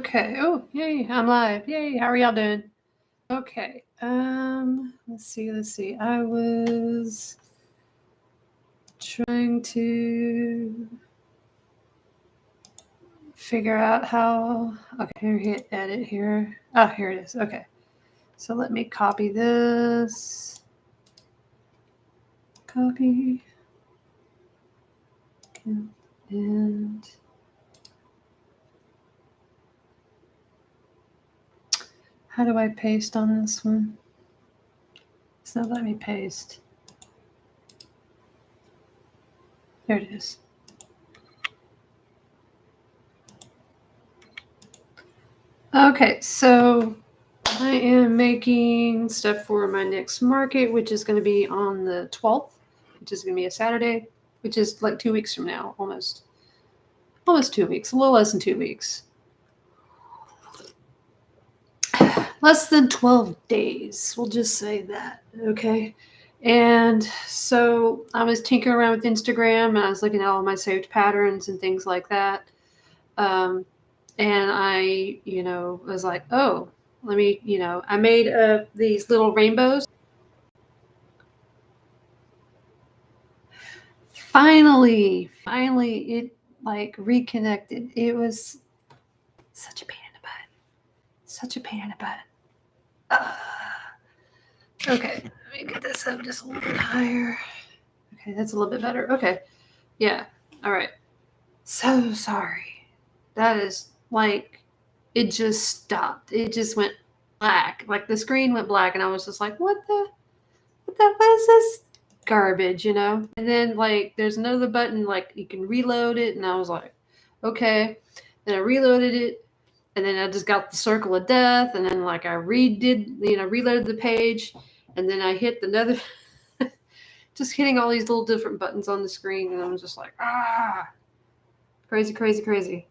Okay. Oh, yay, I'm live. Yay, how are y'all doing? Okay. Let's see. I was trying to figure out how. Okay, hit edit here. Oh, here it is. Okay. So let me copy this. Copy. And how do I paste on this one? It's not letting me paste. There it is. Okay, so I am making stuff for my next market, which is going to be on the 12th, which is going to be a Saturday, which is like 2 weeks from now, almost 2 weeks, a little less than 2 weeks. Less than 12 days, we'll just say that, okay? And so I was tinkering around with Instagram, and I was looking at all my saved patterns and things like that. And I, was like, oh, let me, I made these little rainbows. Finally, it like reconnected. It was such a pain in the butt. Such a pain in the butt. Okay, let me get this up just a little bit higher. Okay, that's a little bit better. Okay, yeah, all right. So sorry. That is like, it just stopped. It just went black. Like the screen went black, and I was just like, what is this garbage, And then like there's another button, like you can reload it, and I was like, okay. Then I reloaded it, and then I just got the circle of death, and then like I reloaded the page, and then I hit another just hitting all these little different buttons on the screen, and I was just like, crazy.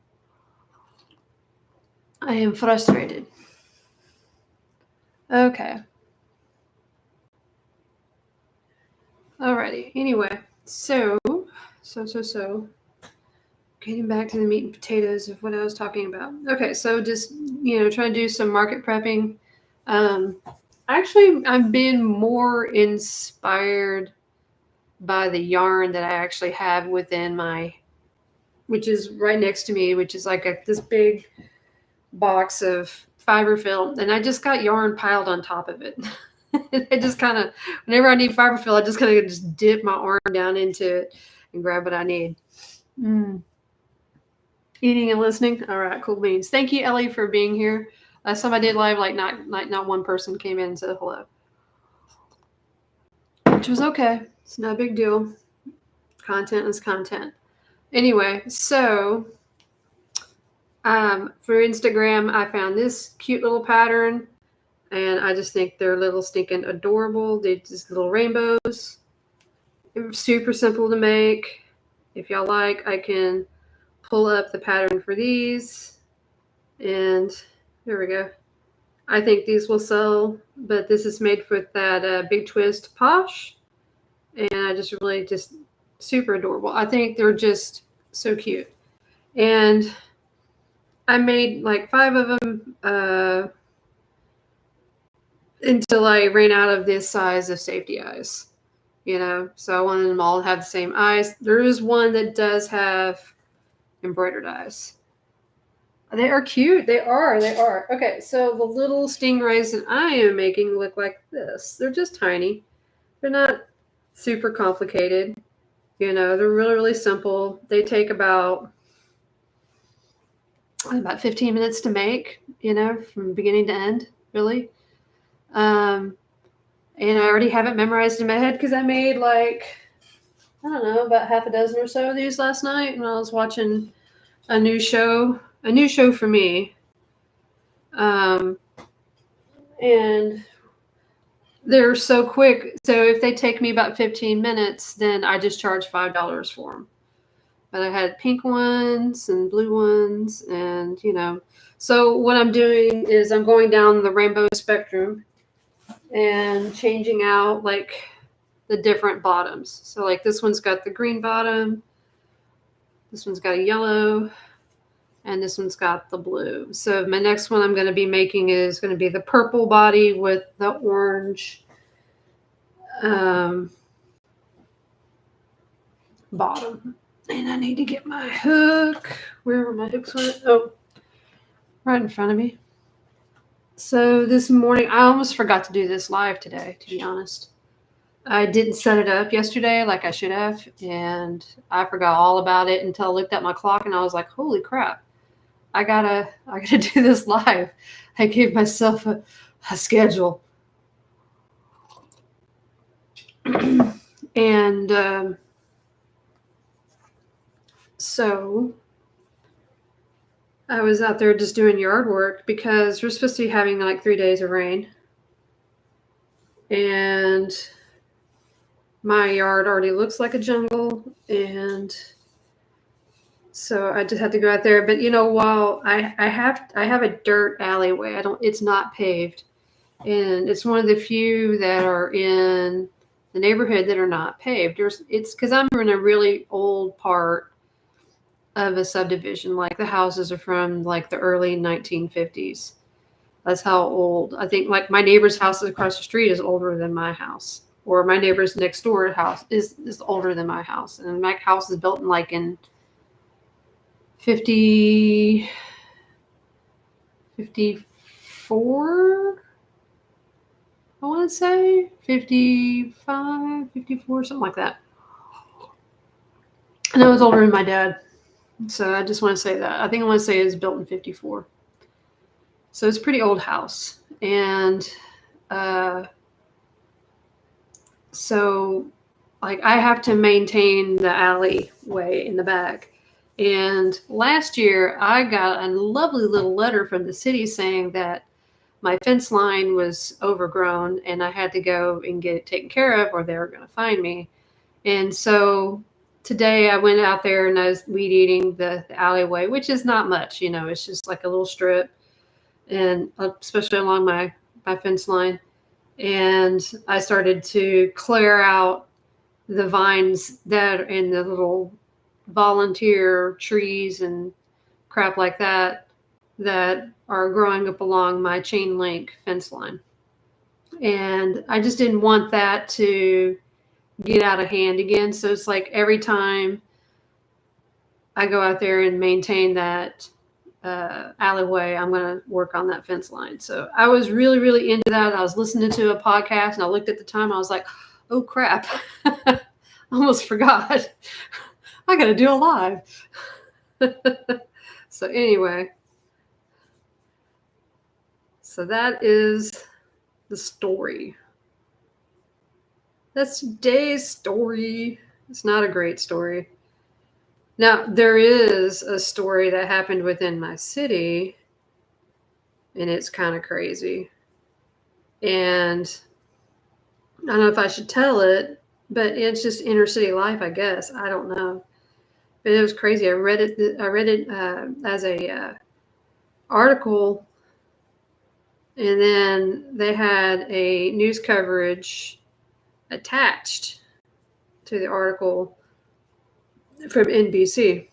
I am frustrated. Okay. Alrighty. Anyway, so getting back to the meat and potatoes of what I was talking about. Okay, so just trying to do some market prepping. Actually, I've been more inspired by the yarn that I actually have within which is right next to me, which is like this big box of fiber fill, and I just got yarn piled on top of it. I just kind of, whenever I need fiber fill, I just kind of just dip my arm down into it and grab what I need. Eating and listening. All right, cool beans. Thank you, Ellie, for being here. Last time I did live, not one person came in and said hello, which was okay. It's not a big deal. Content is content. Anyway, so for Instagram, I found this cute little pattern, and I just think they're little stinking adorable. They're just little rainbows. They're super simple to make. If y'all like, I can pull up the pattern for these, and there we go. I think these will sell, but this is made with that Big Twist Posh, and I just really super adorable. I think they're just so cute, and I made like 5 of them until I ran out of this size of safety eyes, so I wanted them all to have the same eyes. There is one that does have embroidered eyes. They are cute. They are. Okay, so the little stingrays that I am making look like this. They're just tiny. They're not super complicated. They're really, really simple. They take about 15 minutes to make, from beginning to end, really. And I already have it memorized in my head because I made about half a dozen or so of these last night when I was watching a new show for me. And they're so quick. So if they take me about 15 minutes, then I just charge $5 for them. But I had pink ones and blue ones, and so what I'm doing is I'm going down the rainbow spectrum and changing out like the different bottoms. So like this one's got the green bottom, this one's got a yellow, and this one's got the blue. So my next one I'm going to be making is going to be the purple body with the orange bottom. And I need to get my hook. Where were my hooks went? Oh, right in front of me. So this morning, I almost forgot to do this live today, to be honest. I didn't set it up yesterday like I should have, and I forgot all about it until I looked at my clock and I was like, holy crap, I gotta do this live. I gave myself a schedule. And so I was out there just doing yard work because we're supposed to be having like 3 days of rain. And my yard already looks like a jungle. And so I just had to go out there. But while I have a dirt alleyway, it's not paved. And it's one of the few that are in the neighborhood that are not paved. It's because I'm in a really old part of a subdivision. Like the houses are from like the early 1950s. That's how old. I think like my neighbor's house across the street is older than my house, or my neighbor's next door house is older than my house. And my house is built in 54. I want to say 55, 54, something like that. And I was older than my dad. So I just want to say that. I think I want to say it was built in 54. So it's a pretty old house. And so like I have to maintain the alleyway in the back. And last year I got a lovely little letter from the city saying that my fence line was overgrown and I had to go and get it taken care of or they were going to fine me. And so today I went out there and I was weed eating the alleyway, which is not much, it's just like a little strip, and especially along my fence line. And I started to clear out the vines that are in the little volunteer trees and crap like that are growing up along my chain link fence line. And I just didn't want that to get out of hand again. So it's like every time I go out there and maintain that alleyway, I'm going to work on that fence line. So I was really, really into that. I was listening to a podcast and I looked at the time. I was like, oh crap. I almost forgot. I got to do a live. So anyway, so that is the story. That's today's story. It's not a great story. Now, there is a story that happened within my city, and it's kind of crazy. And I don't know if I should tell it, but it's just inner city life, I guess. I don't know. But it was crazy. I read it as a article, and then they had a news coverage attached to the article from NBC.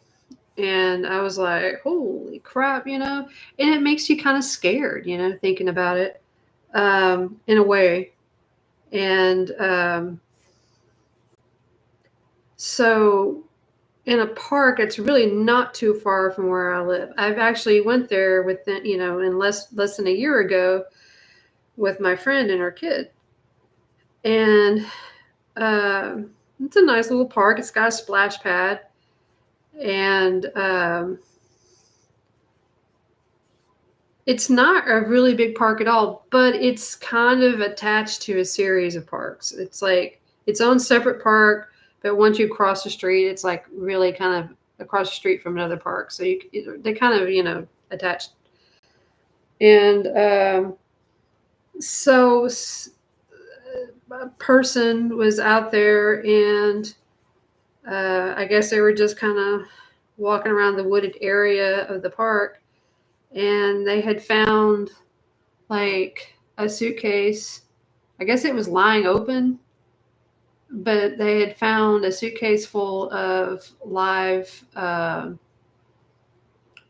And I was like, holy crap, and it makes you kind of scared, thinking about it in a way. And so in a park, it's really not too far from where I live. I've actually went there within, in less than a year ago with my friend and her kid. And it's a nice little park. It's got a splash pad. And it's not a really big park at all, but it's kind of attached to a series of parks. It's like its own separate park, but once you cross the street, it's like really kind of across the street from another park. So they kind of, attached. And so a person was out there, and I guess they were just kind of walking around the wooded area of the park, and they had found like a suitcase. I guess it was lying open, but they had found a suitcase full of live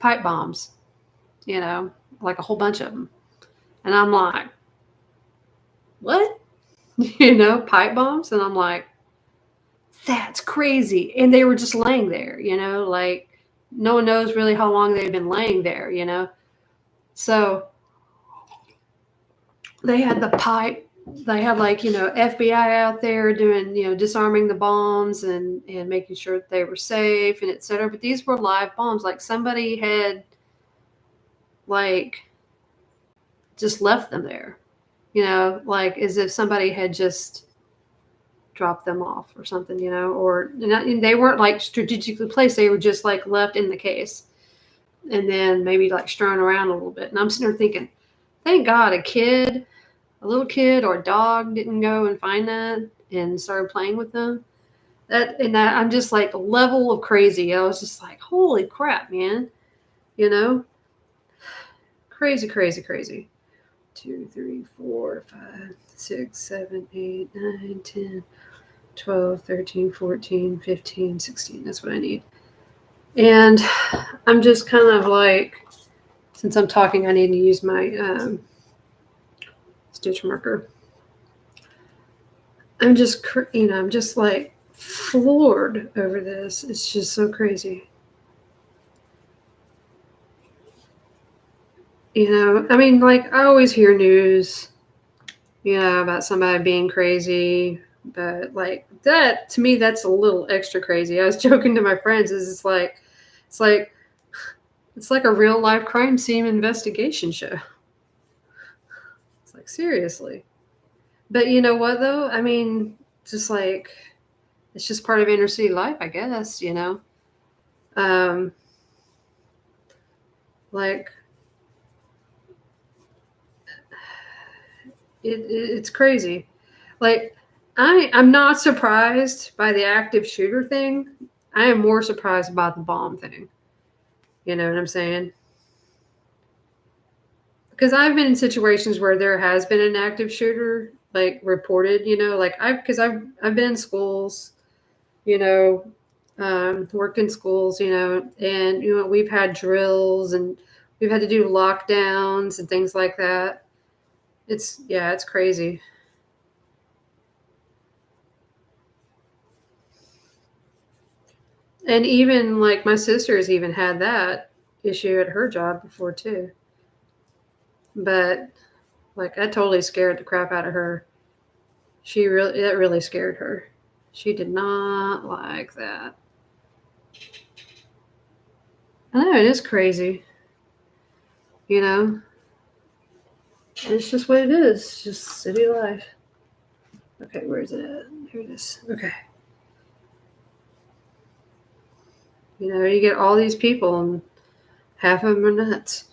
pipe bombs, like a whole bunch of them. And I'm like, what? Pipe bombs? And I'm like, that's crazy. And they were just laying there, like no one knows really how long they've been laying there, So they had the pipe, they had like, FBI out there doing, disarming the bombs and making sure that they were safe and et cetera. But these were live bombs. Like somebody had like just left them there, like as if somebody had just dropped them off or something, and they weren't like strategically placed. They were just like left in the case and then maybe like strewn around a little bit. And I'm sitting there thinking, thank God a little kid or a dog didn't go and find that and started playing with them. That I'm just like level of crazy. I was just like, holy crap, man. Crazy, crazy, crazy. 2, 3, 4, 5, 6, 7, 8, 9, 10, 12, 13, 14, 15, 16. That's what I need. And I'm just kind of like, since I'm talking, I need to use my stitch marker. I'm just like floored over this. It's just so crazy. I mean, like I always hear news, about somebody being crazy, but like that to me, that's a little extra crazy. I was joking to my friends, it's like a real life crime scene investigation show. It's like seriously. But you know what though? I mean, just like it's just part of inner city life, I guess, like it's crazy. Like I'm not surprised by the active shooter thing. I am more surprised about the bomb thing. You know what I'm saying? Because I've been in situations where there has been an active shooter like reported, like I've been in schools, worked in schools, and we've had drills and we've had to do lockdowns and things like that. It's crazy. And even like my sister's even had that issue at her job before too. But like that totally scared the crap out of her. That really scared her. She did not like that. I know it is crazy. It's just what it is. It's just city life. Okay, where is it at? Here it is. Okay. You get all these people and half of them are nuts.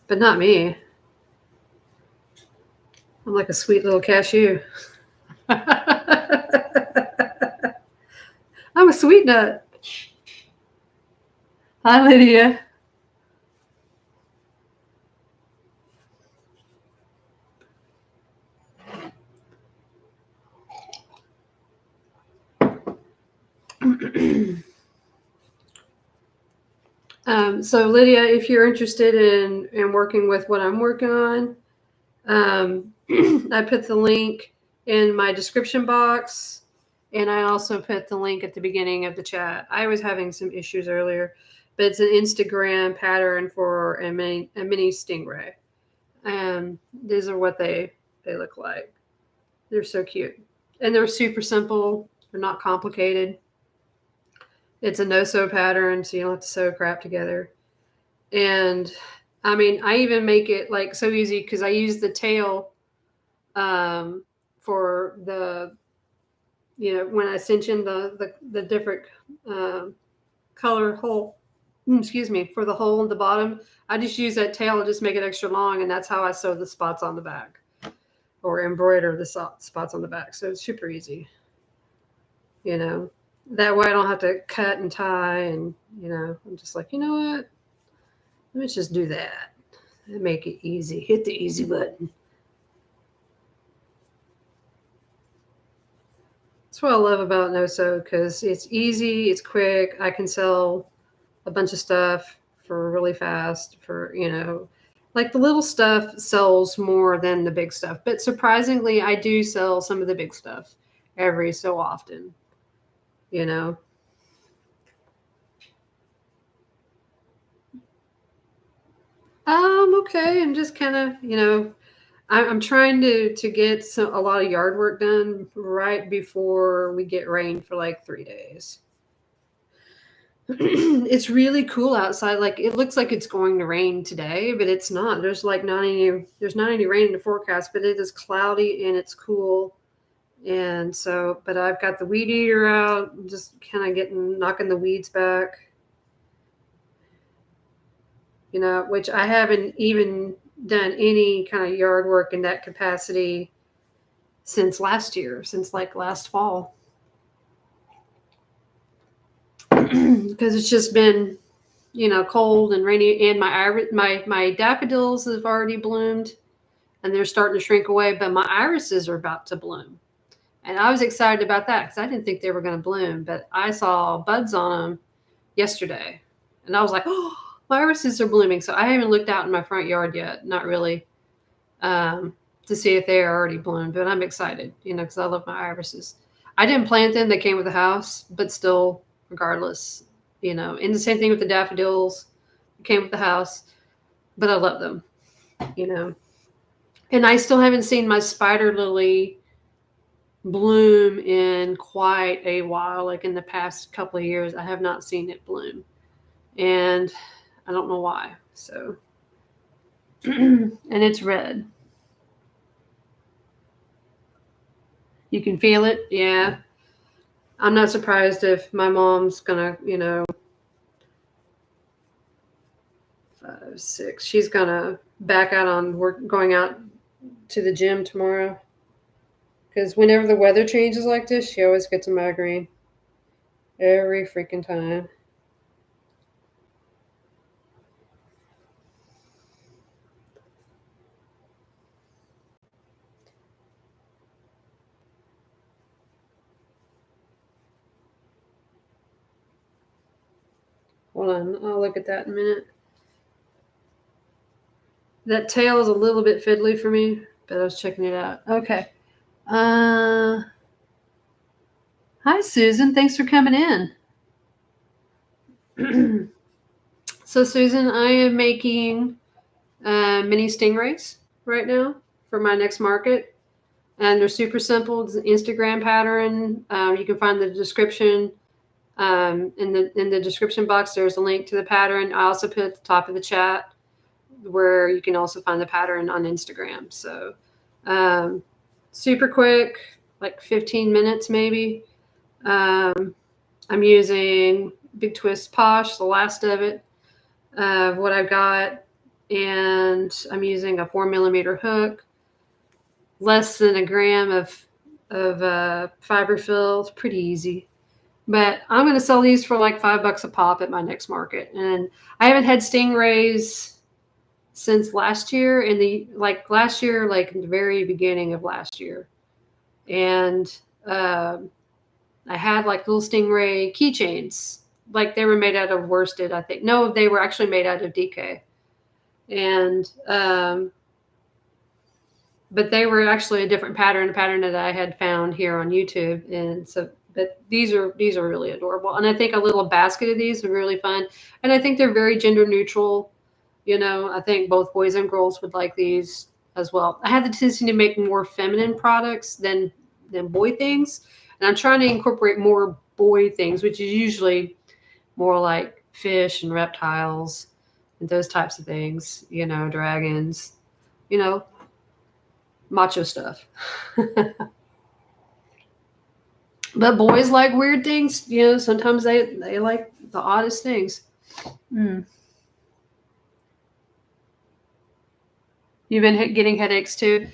But not me. I'm like a sweet little cashew. I'm a sweet nut. Hi, Lydia. So Lydia, if you're interested in working with what I'm working on, I put the link in my description box, and I also put the link at the beginning of the chat. I was having some issues earlier, but it's an Instagram pattern for a mini stingray. These are what they look like. They're so cute, and they're super simple. They're not complicated. It's a no-sew pattern, so you don't have to sew crap together. And I mean, I even make it like so easy because I use the tail for the, when I cinch in the different color hole, excuse me, for the hole in the bottom, I just use that tail and just make it extra long. And that's how I sew the spots on the back or embroider the spots on the back. So it's super easy, that way I don't have to cut and tie. And, I'm just like, you know what? Let's just do that and make it easy. Hit the easy button. That's what I love about no-sew because it's easy, it's quick. I can sell a bunch of stuff for really fast for, like the little stuff sells more than the big stuff. But surprisingly, I do sell some of the big stuff every so often, you know. Okay, and just kind of, I'm trying to get a lot of yard work done right before we get rain for like 3 days. It's really cool outside. Like it looks like it's going to rain today, but it's not. There's not any rain in the forecast, but it is cloudy and it's cool. And so, but I've got the weed eater out, just kind of knocking the weeds back. Which I haven't even done any kind of yard work in that capacity since last year, since like last fall. Because it's just been, cold and rainy, and my daffodils have already bloomed and they're starting to shrink away, but my irises are about to bloom. And I was excited about that because I didn't think they were going to bloom, but I saw buds on them yesterday and I was like, oh, my irises are blooming. So I haven't looked out in my front yard yet, not really, to see if they are already bloomed, but I'm excited, because I love my irises. I didn't plant them. They came with the house, but still, regardless, and the same thing with the daffodils. They came with the house, but I love them, and I still haven't seen my spider lily bloom in quite a while. Like in the past couple of years, I have not seen it bloom, and I don't know why. So, and it's red. You can feel it. Yeah. I'm not surprised if my mom's gonna, 5, 6. She's gonna back out on work, going out to the gym tomorrow. Because whenever the weather changes like this, she always gets a migraine. Every freaking time. Hold on, I'll look at that in a minute. That tail is a little bit fiddly for me, but I was checking it out. Okay. Hi, Susan. Thanks for coming in. So, Susan, I am making Mini Stingrays right now for my next market. And they're super simple. It's an Instagram pattern. You can find the description. In the description box, there's a link to the pattern. I also put at the top of the chat where you can also find the pattern on Instagram. So super quick, like 15 minutes maybe. I'm using Big Twist Posh, the last of it, what I've got. And I'm using a 4mm hook, less than a gram of fiber fill. It's pretty easy. But I'm going to sell these for like $5 a pop at my next market. And I haven't had stingrays since last year, in the very beginning of last year. And I had like little stingray keychains, like they were made out of worsted, I think. No, they were actually made out of DK. And but they were actually a different pattern, a pattern that I had found here on YouTube. And so, but these are really adorable. And I think a little basket of these are really fun. And I think they're very gender neutral. I think both boys and girls would like these as well. I have the tendency to make more feminine products than boy things. And I'm trying to incorporate more boy things, which is usually more like fish and reptiles and those types of things, dragons, macho stuff. But boys like weird things, sometimes they like the oddest things. You've been getting headaches too.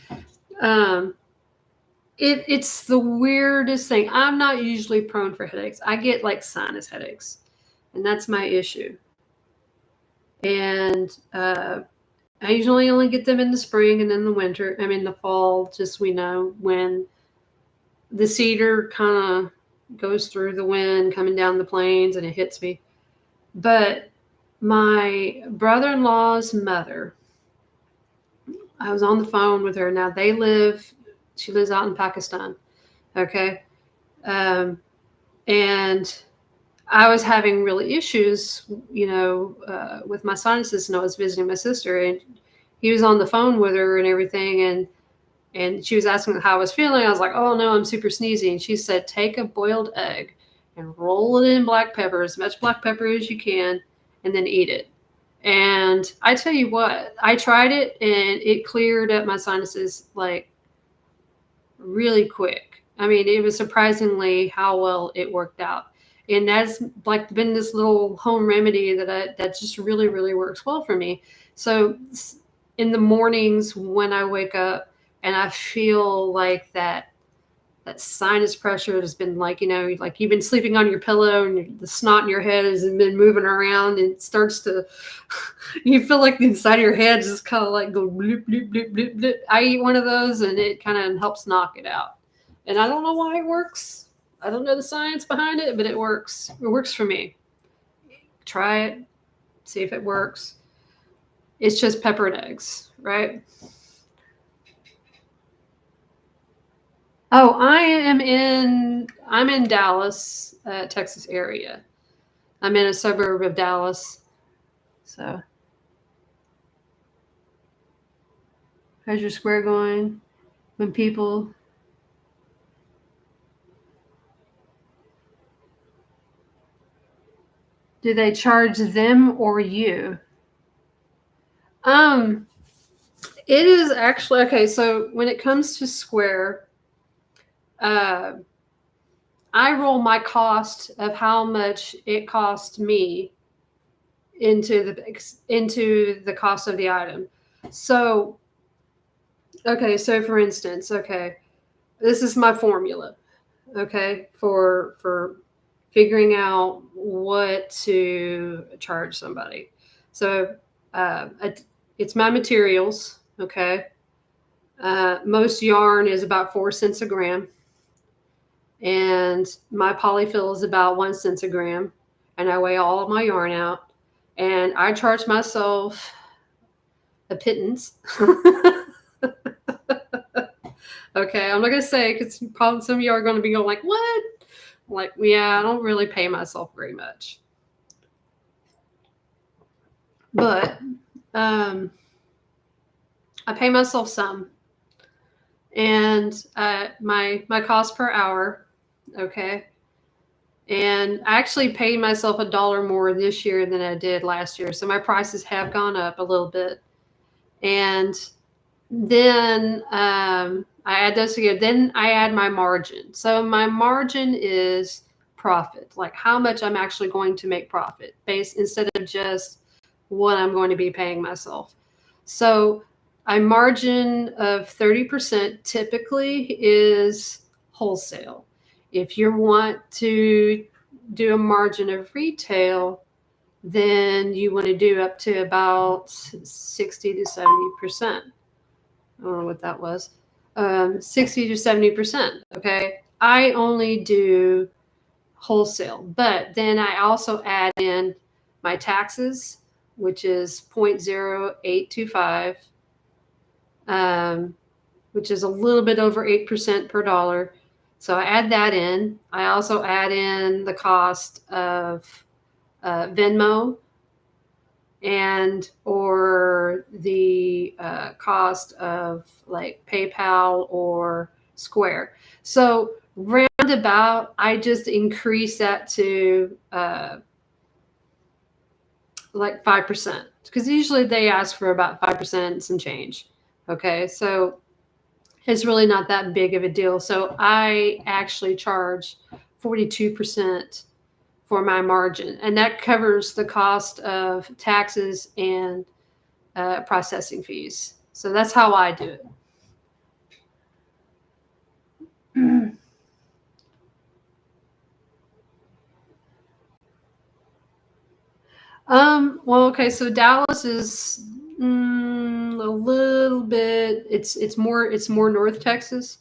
It's the weirdest thing. I'm not usually prone for headaches. I get like sinus headaches, and that's my issue. And I usually only get them in the spring and in the winter. I mean, the fall, just when the cedar kind of goes through the wind coming down the plains and it hits me. But my brother-in-law's mother, I was on the phone with her. Now she lives out in Pakistan. Okay. And I was having really issues, with my sinuses, and I was visiting my sister, and he was on the phone with her and everything. And she was asking how I was feeling. I was like, oh no, I'm super sneezy. And she said, take a boiled egg and roll it in black pepper, as much black pepper as you can, and then eat it. And I tell you what, I tried it and it cleared up my sinuses like really quick. I mean, it was surprisingly how well it worked out. And that's like been this little home remedy that just really, really works well for me. So in the mornings when I wake up and I feel like that sinus pressure has been like, like you've been sleeping on your pillow and the snot in your head has been moving around and it starts to, you feel like the inside of your head just kind of like go bloop, bloop, bloop, bloop, bloop. I eat one of those and it kind of helps knock it out. And I don't know why it works. I don't know the science behind it, but it works. It works for me. Try it, see if it works. It's just peppered eggs, right? Oh, I'm in Dallas, Texas area. I'm in a suburb of Dallas. So, how's your square going? When people do they charge them or you? Um, it is actually okay. So when it comes to Square, uh, I roll my cost of how much it cost me into the cost of the item. So okay, so for instance, okay, this is my formula. Okay, for figuring out what to charge somebody. So it's my materials. Okay, most yarn is about 4 cents a gram, and my polyfill is about 1 cent a gram, and I weigh all of my yarn out, and I charge myself a pittance. Okay, I'm not gonna say because probably some of you are going to be going like, "What?" I'm like, yeah, I don't really pay myself very much, but I pay myself some, and my cost per hour, okay, and I actually paid myself $1 more this year than I did last year, so my prices have gone up a little bit, and then I add those together. Then I add my margin. So my margin is profit, like how much I'm actually going to make profit based instead of just what I'm going to be paying myself. So a margin of 30% typically is wholesale. If you want to do a margin of retail, then you want to do up to about 60 to 70%. I don't know what that was. 60 to 70%. Okay. I only do wholesale, but then I also add in my taxes, which is 0.0825, which is a little bit over 8% per dollar. So I add that in. I also add in the cost of Venmo and or the cost of like PayPal or Square. So roundabout, I just increase that to like 5% because usually they ask for about 5% and some change. Okay, so it's really not that big of a deal. So I actually charge 42% for my margin, and that covers the cost of taxes and processing fees. So that's how I do it. Well, okay, so Dallas is a little bit. It's more North Texas.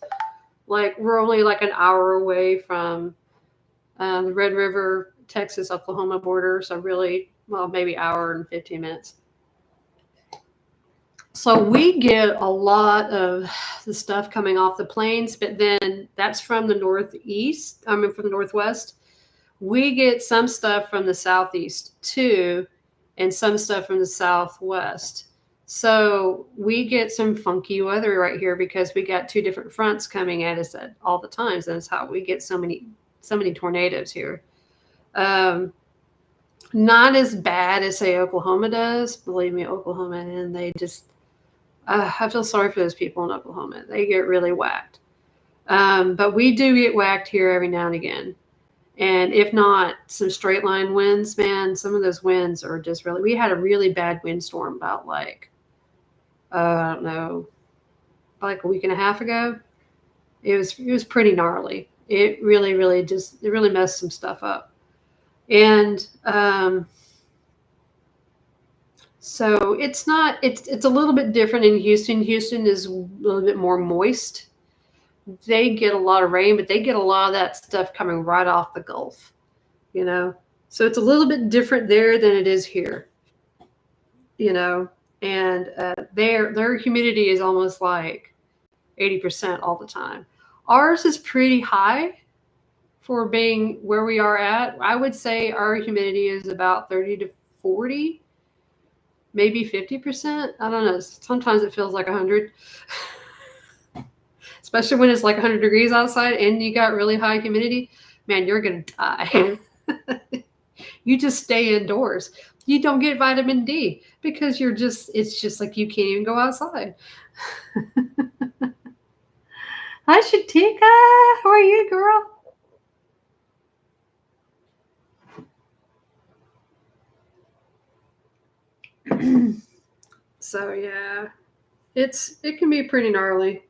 Like we're only like an hour away from the Red River Texas-Oklahoma border. So really, well, maybe hour and 15 minutes. So we get a lot of the stuff coming off the plains, but then that's from the northeast. I mean, from the northwest. We get some stuff from the southeast too, and some stuff from the southwest. So we get some funky weather right here because we got two different fronts coming at us at all the times. And that's how we get so many tornadoes here. Not as bad as say Oklahoma does. Believe me, Oklahoma, and they just I feel sorry for those people in Oklahoma. They get really whacked. But we do get whacked here every now and again. And if not some straight line winds, man, some of those winds are just really, we had a really bad windstorm about like, I don't know, like a week and a half ago. It was pretty gnarly. It really, really just, it really messed some stuff up. And, so it's not, it's a little bit different in Houston. Houston is a little bit more moist. They get a lot of rain, but they get a lot of that stuff coming right off the Gulf, you know? So it's a little bit different there than it is here, you know? And their humidity is almost like 80% all the time. Ours is pretty high for being where we are at. I would say our humidity is about 30 to 40, maybe 50%. I don't know. Sometimes it feels like 100. Especially when it's like 100 degrees outside and you got really high humidity, man, you're going to die. You just stay indoors. You don't get vitamin D because it's just like you can't even go outside. Hi, Shatika. How are you, girl? So, yeah, it can be pretty gnarly.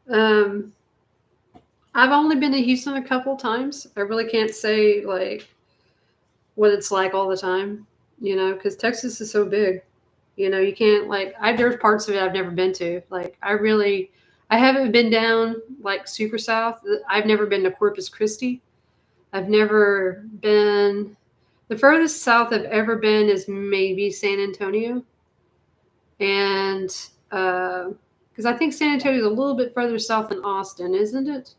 I've only been to Houston a couple times. I really can't say like what it's like all the time, you know, because Texas is so big. You know, you can't like there's parts of it I've never been to. Like I haven't been down like super south. I've never been to Corpus Christi. I've never been the furthest south I've ever been is maybe San Antonio. And because I think San Antonio is a little bit further south than Austin, isn't it?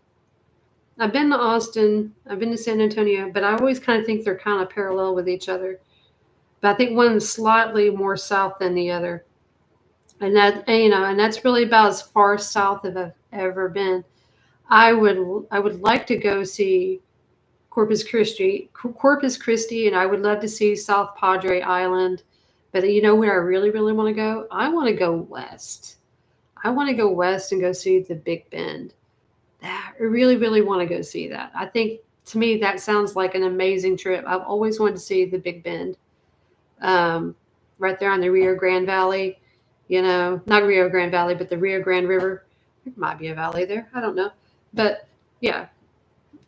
I've been to Austin, I've been to San Antonio, but I always kind of think they're kind of parallel with each other. But I think one is slightly more south than the other. And that's really about as far south as I've ever been. I would like to go see Corpus Christi, and I would love to see South Padre Island. But you know where I really, really want to go? I want to go west. I want to go west and go see the Big Bend. I really, really want to go see that. I think to me that sounds like an amazing trip. I've always wanted to see the Big Bend, right there on the Rio Grande Valley. You know, not Rio Grande Valley, but the Rio Grande River. There might be a valley there. I don't know, but yeah,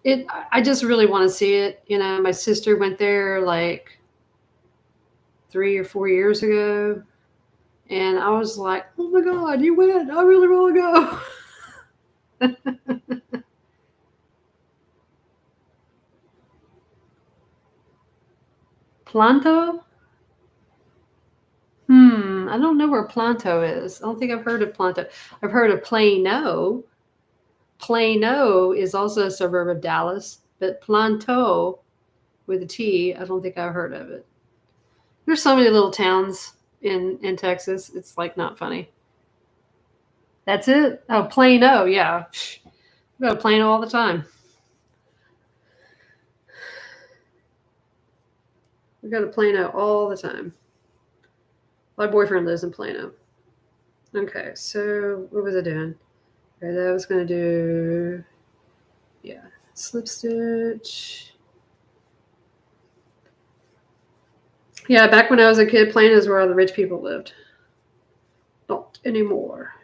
I just really want to see it. You know, my sister went there like 3 or 4 years ago, and I was like, "Oh my God, you went! I really want to go." Planto? I don't know where Planto is. I don't think I've heard of Planto. I've heard of Plano. Plano is also a suburb of Dallas, but Planto with a T, I don't think I've heard of it. There's so many little towns in Texas. It's like not funny. That's it? Oh, Plano, yeah. I go to Plano all the time. We go to Plano all the time. My boyfriend lives in Plano. Okay, so what was I doing? Okay, that was going to do, yeah, slip stitch. Yeah, back when I was a kid, Plano is where all the rich people lived. Not anymore.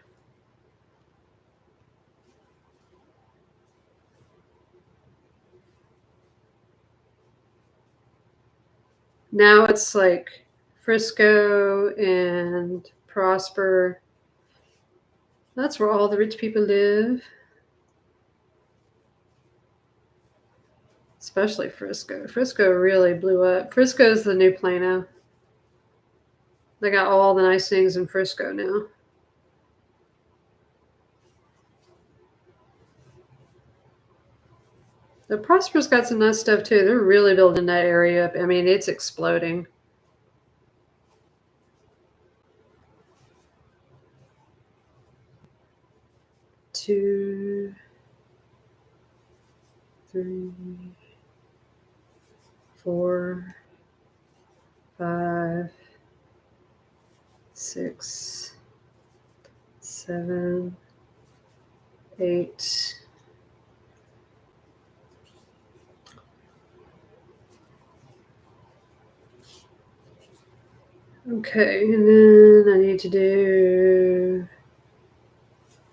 Now it's like Frisco and Prosper. That's where all the rich people live. Especially Frisco. Frisco really blew up. Frisco's the new Plano. They got all the nice things in Frisco now. The Prosper's got some nice stuff too. They're really building that area up. I mean, it's exploding. Two, three, 4, 5, 6, 7, 8. Okay, and then I need to do.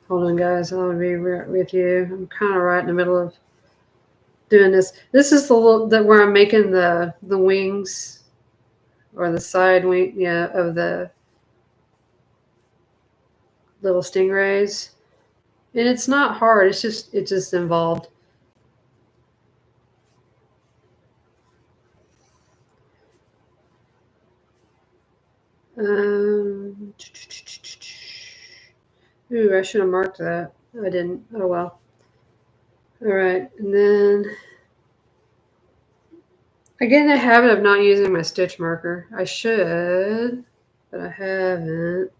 Hold on, guys. I'll be right with you. I'm kind of right in the middle of doing this. This is the little that where I'm making the wings or the side wing, yeah, of the little stingrays. And it's not hard. It's just involved. Ooh, I should have marked that. I didn't. Oh well. All right, and then I get in the habit of not using my stitch marker. I should, but I haven't.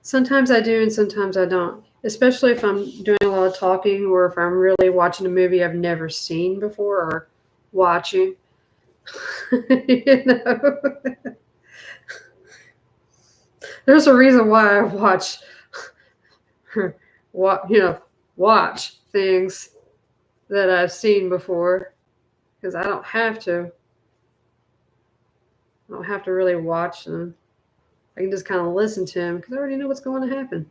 Sometimes I do and sometimes I don't, especially if I'm doing a lot of talking or if I'm really watching a movie I've never seen before or watching. You know? There's a reason why I watch things that I've seen before, because I don't have to. I don't have to really watch them. I can just kind of listen to them because I already know what's going to happen.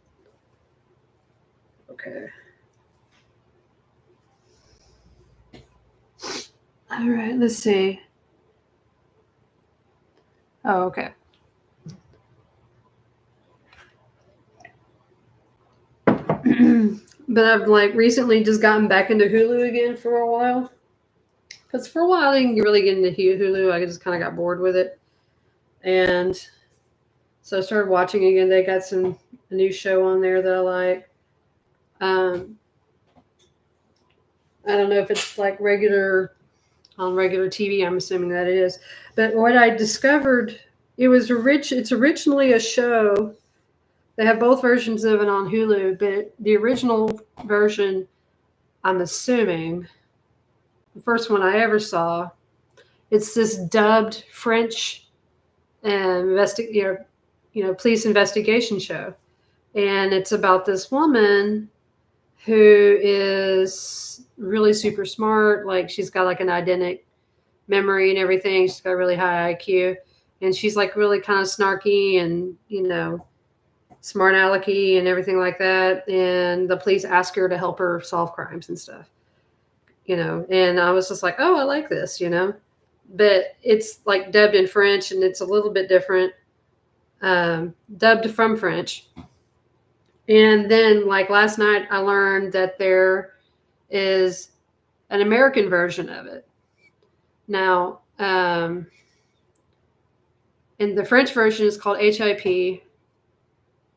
Okay. All right, let's see. Oh, okay. But I've like recently just gotten back into Hulu again for a while. Because for a while I didn't really get into Hulu. I just kind of got bored with it. And so I started watching again. They got a new show on there that I like. I don't know if it's like on regular TV. I'm assuming that it is. But what I discovered, it's originally a show. They have both versions of it on Hulu, but the original version, I'm assuming, the first one I ever saw, it's this dubbed French police investigation show. And it's about this woman who is really super smart. Like she's got like an eidetic memory and everything. She's got a really high IQ. And she's like really kind of snarky and, smart alecky and everything like that. And the police ask her to help her solve crimes and stuff, and I was just like, oh, I like this, but it's like dubbed in French and it's a little bit different, dubbed from French. And then like last night I learned that there is an American version of it. Now, and the French version is called HIP,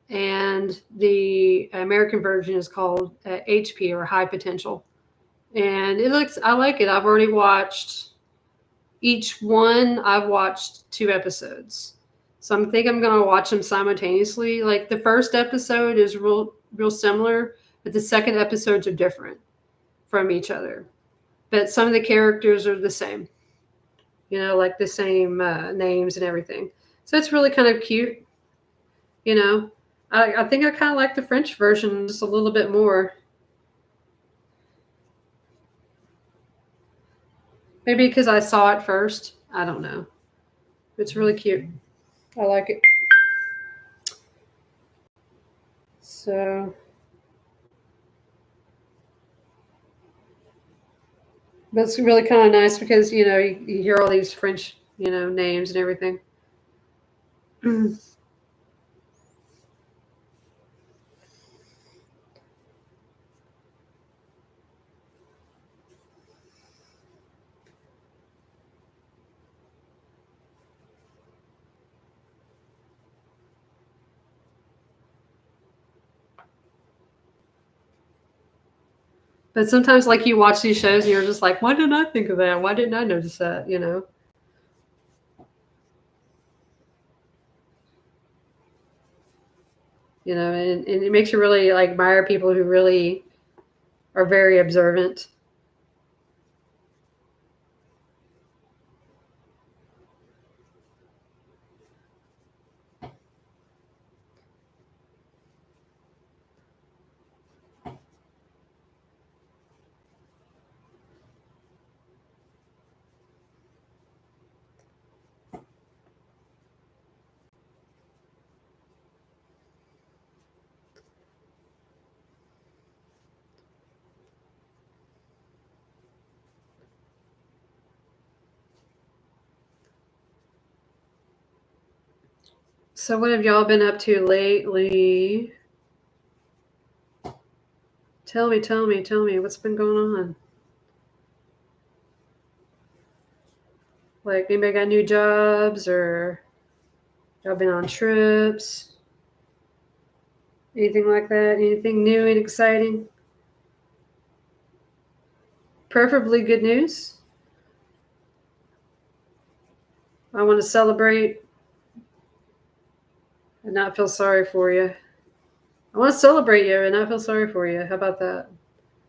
and the American version is called HP, or High Potential. And I like it. I've already watched each one. I've watched 2 episodes. So I'm going to watch them simultaneously. Like the first episode is real similar, but the second episodes are different from each other. But some of the characters are the same, like the same names and everything. So it's really kind of cute. I think I kind of like the French version just a little bit more. Maybe because I saw it first. I don't know. It's really cute. I like it. So, that's really kind of nice because, you hear all these French, names and everything. But sometimes, like, you watch these shows and you're just like, why didn't I think of that? Why didn't I notice that? You know? You know, and it makes you really like admire people who really are very observant. So, what have y'all been up to lately? Tell me, what's been going on? Like, anybody got new jobs or y'all been on trips? Anything like that? Anything new and exciting? Preferably good news. I want to celebrate and not feel sorry for you. I want to celebrate you and not feel sorry for you. How about that?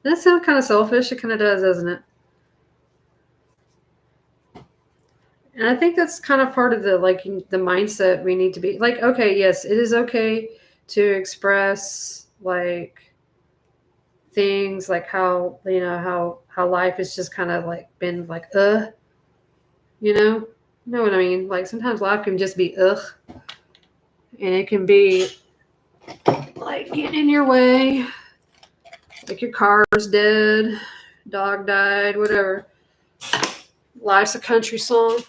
That sounds kind of selfish. It kind of does, doesn't it? And I think that's kind of part of the the mindset we need to be like, okay, yes, it is okay to express like things like how how life has just kind of like been like you know what I mean? Like sometimes life can just be and it can be like getting in your way, like your car's dead, dog died, whatever. Life's a country song.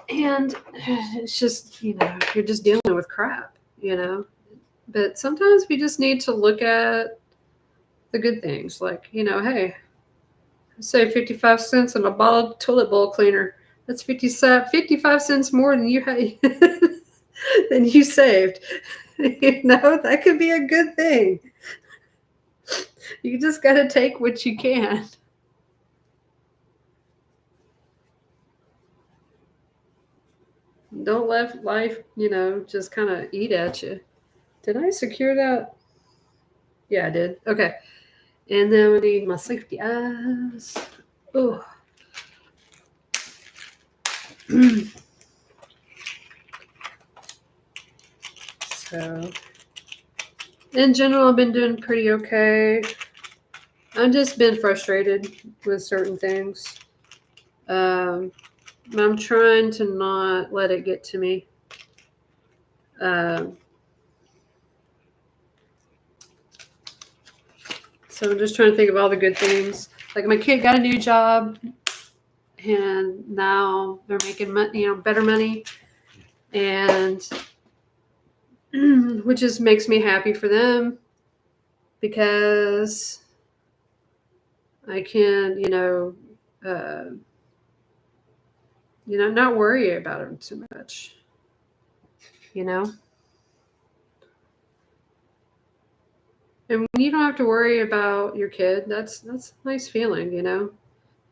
And it's just, you're just dealing with crap, But sometimes we just need to look at the good things. Like, hey, I saved 55 cents on a bottle of toilet bowl cleaner. That's 55 cents more than you had, than you saved. That could be a good thing. You just got to take what you can. Don't let life, just kind of eat at you. Did I secure that? Yeah, I did. Okay. And then we need my safety eyes. Oh. So, in general, I've been doing pretty okay. I've just been frustrated with certain things. I'm trying to not let it get to me. So I'm just trying to think of all the good things. Like my kid got a new job, and now they're making better money, and which just makes me happy for them because I can, not worry about them too much, And when you don't have to worry about your kid, that's a nice feeling,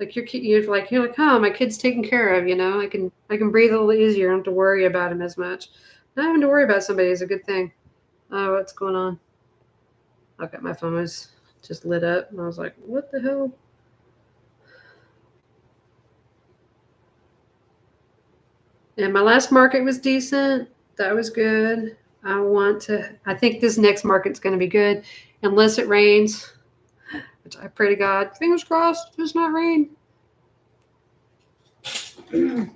Like your kid, you're like, oh, my kid's taken care of, I can breathe a little easier. I don't have to worry about him as much. Not having to worry about somebody is a good thing. Oh, what's going on? Okay, my phone was just lit up, and I was like, what the hell? And my last market was decent. That was good. I think this next market's going to be good, unless it rains, which I pray to God. Fingers crossed, does not rain. And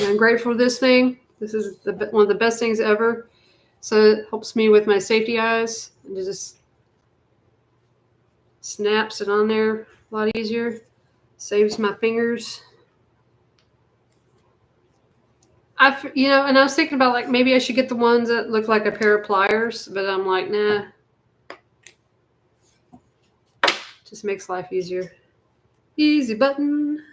I'm grateful for this thing. This is one of the best things ever. So it helps me with my safety eyes, and it just snaps it on there a lot easier. Saves my fingers. And I was thinking about like maybe I should get the ones that look like a pair of pliers, but I'm like, nah. Just makes life easier. Easy button.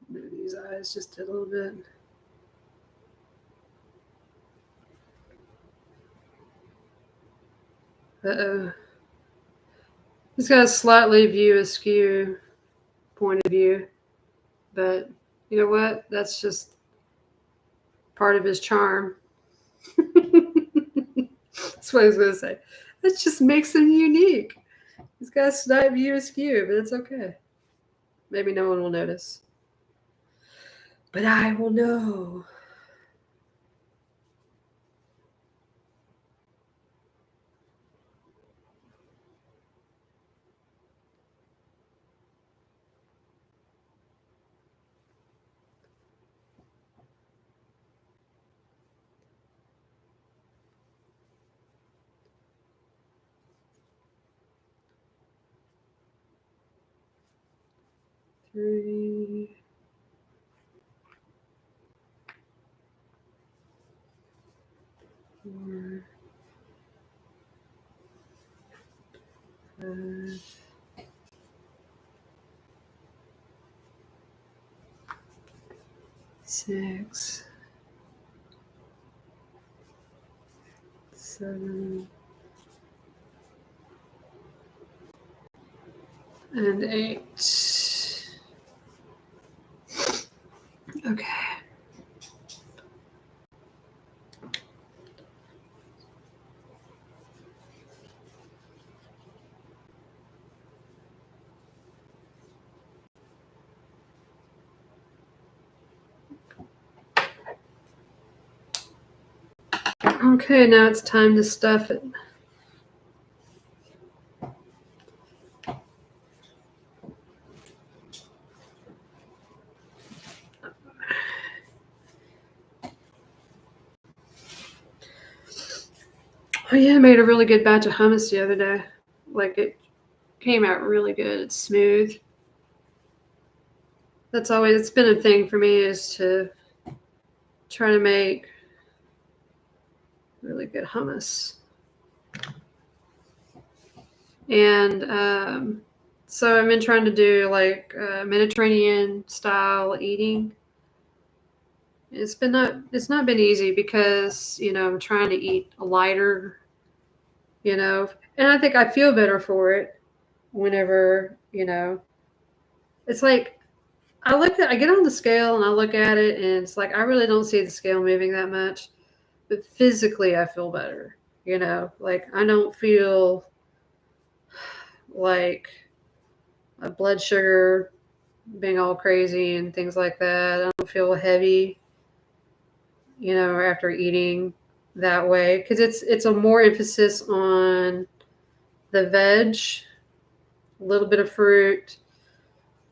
Move these eyes just a little bit. Uh-oh. He's got a slightly view askew point of view. But you know what? That's just part of his charm. That's what I was going to say. That just makes him unique. He's got a slight view askew, but it's okay. Maybe no one will notice. But I will know. Three. 4, 5, 6, 7, and 8. Okay. Okay, now it's time to stuff it. Oh yeah, I made a really good batch of hummus the other day. Like it came out really good. It's smooth. That's always, it's been a thing for me, is to try to make really good hummus. And so I've been trying to do like Mediterranean style eating. It's not been easy because, I'm trying to eat lighter, and I think I feel better for it whenever, it's like I get on the scale and I look at it and it's like I really don't see the scale moving that much, but physically I feel better, like I don't feel like my blood sugar being all crazy and things like that. I don't feel heavy, after eating that way, because it's a more emphasis on the veg, a little bit of fruit,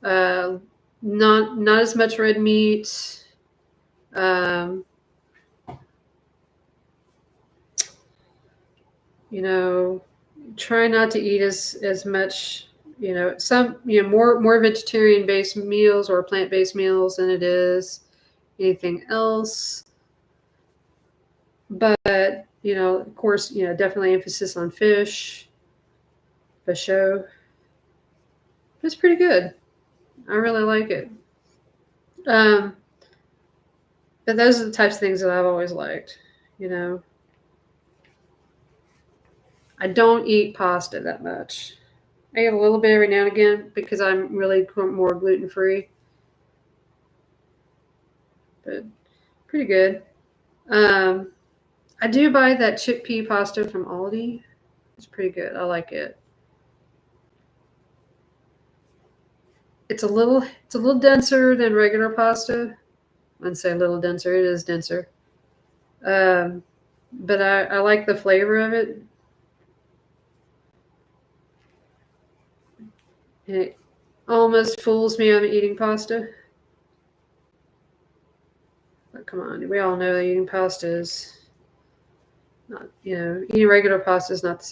not as much red meat. Try not to eat as much, some, more vegetarian based meals or plant based meals than it is anything else. But, of course, definitely emphasis on fish, for sure. It's pretty good. I really like it. But those are the types of things that I've always liked, I don't eat pasta that much. I eat a little bit every now and again because I'm really more gluten free. But pretty good. I do buy that chickpea pasta from Aldi. It's pretty good. I like it. It's a little denser than regular pasta. I wouldn't say a little denser. It is denser. But I like the flavor of it. It almost fools me on eating pasta. But come on, we all know that eating pasta is not, eating regular pasta is not the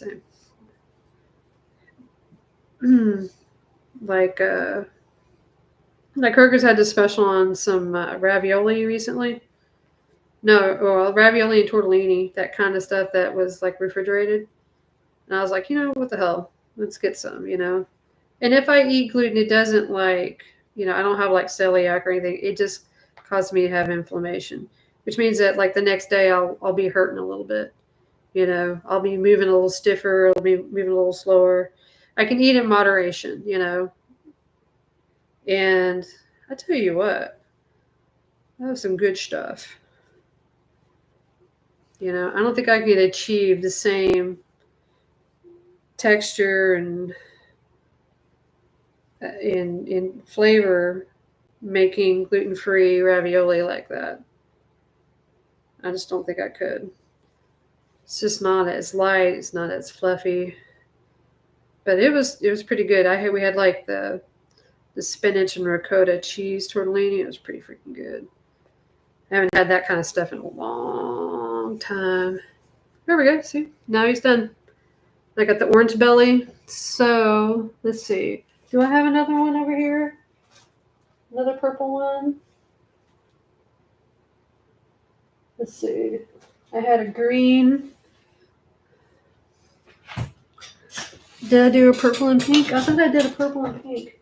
same. Like Kroger's had a special on some ravioli recently. No, well, ravioli and tortellini, that kind of stuff that was like refrigerated. And I was like, what the hell? Let's get some, And if I eat gluten, it doesn't like You know, I don't have like celiac or anything. It just caused me to have inflammation, which means that like the next day I'll be hurting a little bit. You know, I'll be moving a little stiffer. I'll be moving a little slower. I can eat in moderation, you know. And I tell you what, that was some good stuff. You know, I don't think I could achieve the same texture and in flavor making gluten-free ravioli like that. I just don't think I could. It's just not as light. It's not as fluffy. But it was pretty good. We had like the spinach and ricotta cheese tortellini. It was pretty freaking good. I haven't had that kind of stuff in a long time. There we go. See, now he's done. I got the orange belly. So let's see. Do I have another one over here? Another purple one? Let's see. I had a green. Did I do a purple and pink? I think I did a purple and pink.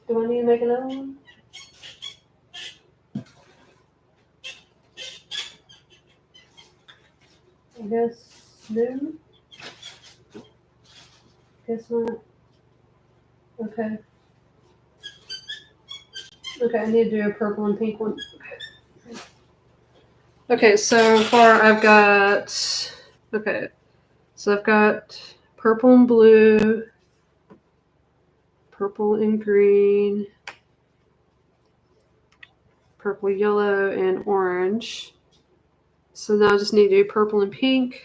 Do I need to make another one? I guess no. Guess not. Okay. Okay, I need to do a purple and pink one. Okay, so far I've got, okay, so I've got purple and blue, purple and green, purple, yellow, and orange. So now I just need to do purple and pink.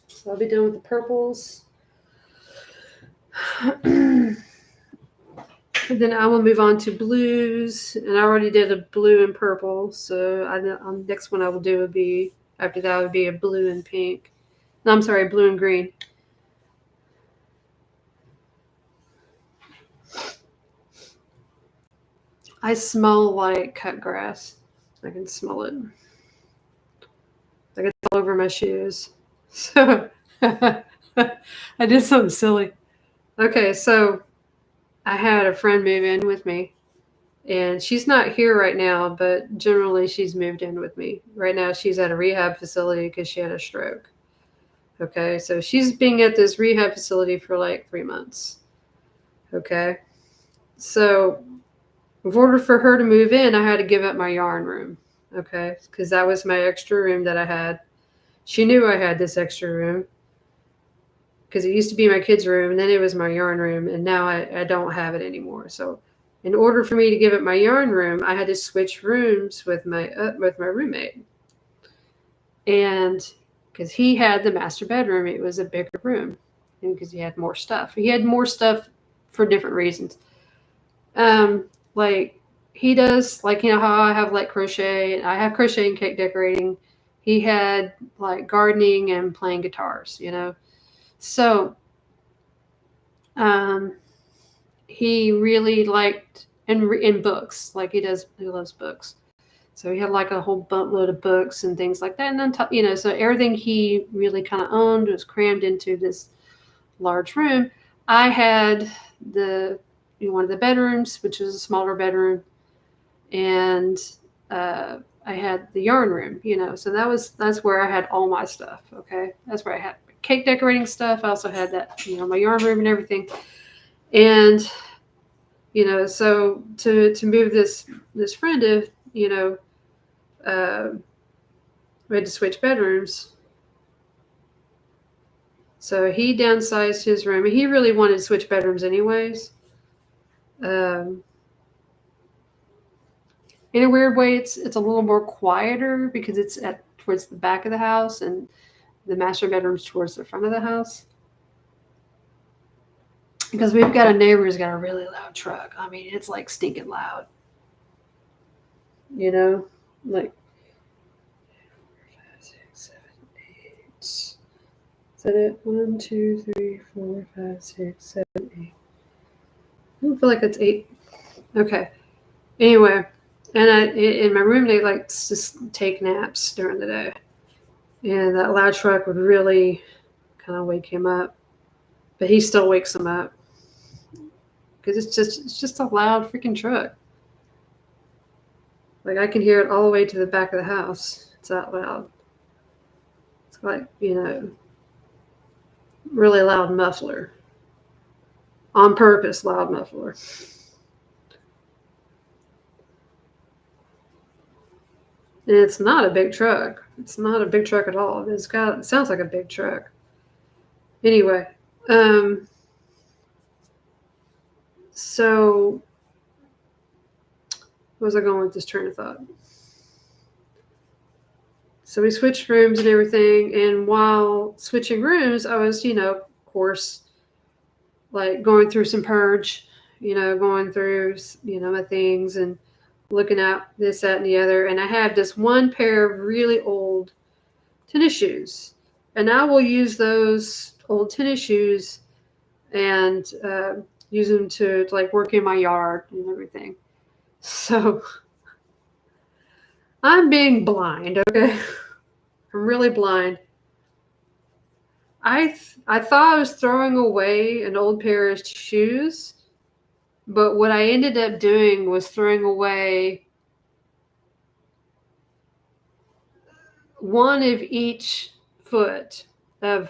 So I'll be done with the purples. And then I will move on to blues, and I already did a blue and purple. So the next one I will do would be, after that would be a blue and pink. No, I'm sorry, blue and green. I smell like cut grass. I can smell it. Like it's all over my shoes. So I did something silly. Okay, so I had a friend move in with me, and she's not here right now, but generally she's moved in with me. Right now she's at a rehab facility because she had a stroke. Okay, so she's being at this rehab facility for like 3 months. Okay, so in order for her to move in, I had to give up my yarn room. Okay, because that was my extra room that I had. She knew I had this extra room because it used to be my kids' room, and then it was my yarn room, and now I don't have it anymore. So in order for me to give up my yarn room, I had to switch rooms with my roommate. And because he had the master bedroom, it was a bigger room, and because he had more stuff. He had more stuff for different reasons. Like he does, like, you know how I have like crochet, and I have crochet and cake decorating. He had like gardening and playing guitars, you know. So he really liked in books, like he loves books. So he had like a whole buttload of books and things like that. And then, you know, so everything he really kind of owned was crammed into this large room. I had one of the bedrooms, which is a smaller bedroom, and I had the yarn room, you know. So that's where I had all my stuff. Okay, that's where I had cake decorating stuff. I also had that, you know, my yarn room and everything. And you know, so to move this friend, if you know, we had to switch bedrooms. So he downsized his room, and he really wanted to switch bedrooms anyways. In a weird way, it's a little more quieter because it's towards the back of the house, and the master bedroom's towards the front of the house. Because we've got a neighbor who's got a really loud truck. I mean, it's like stinking loud. You know, like 5, 6, 7, 8. Is that it? 1, 2, 3, 4, 5, 6, 7, 8. I don't feel like it's 8. Okay. Anyway, and in my roommate likes to take naps during the day. And that loud truck would really kind of wake him up. But he still wakes him up. Because it's just a loud freaking truck. Like I can hear it all the way to the back of the house. It's that loud. It's like, really loud muffler. On purpose, loud muffler. And it's not a big truck. It's not a big truck at all. It sounds like a big truck. Anyway, so where was I going with this train of thought? So we switched rooms and everything, and while switching rooms, I was, of course, like going through some purge, going through, my things and looking at this, that, and the other. And I have this one pair of really old tennis shoes, and I will use those old tennis shoes and use them to like work in my yard and everything. So I'm being blind, okay? I'm really blind. I thought I was throwing away an old pair of shoes, but what I ended up doing was throwing away one of each foot of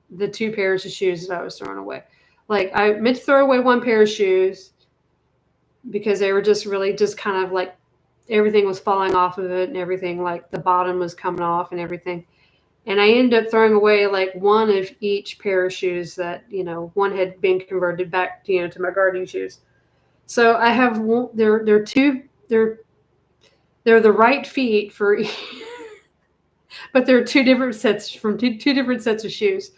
the two pairs of shoes that I was throwing away. Like I meant to throw away one pair of shoes because they were just really just kind of like everything was falling off of it and everything, like the bottom was coming off and everything. And I ended up throwing away like one of each pair of shoes that, one had been converted back, to my gardening shoes. So I have one, they're the right feet for, but they're two different sets from two different sets of shoes.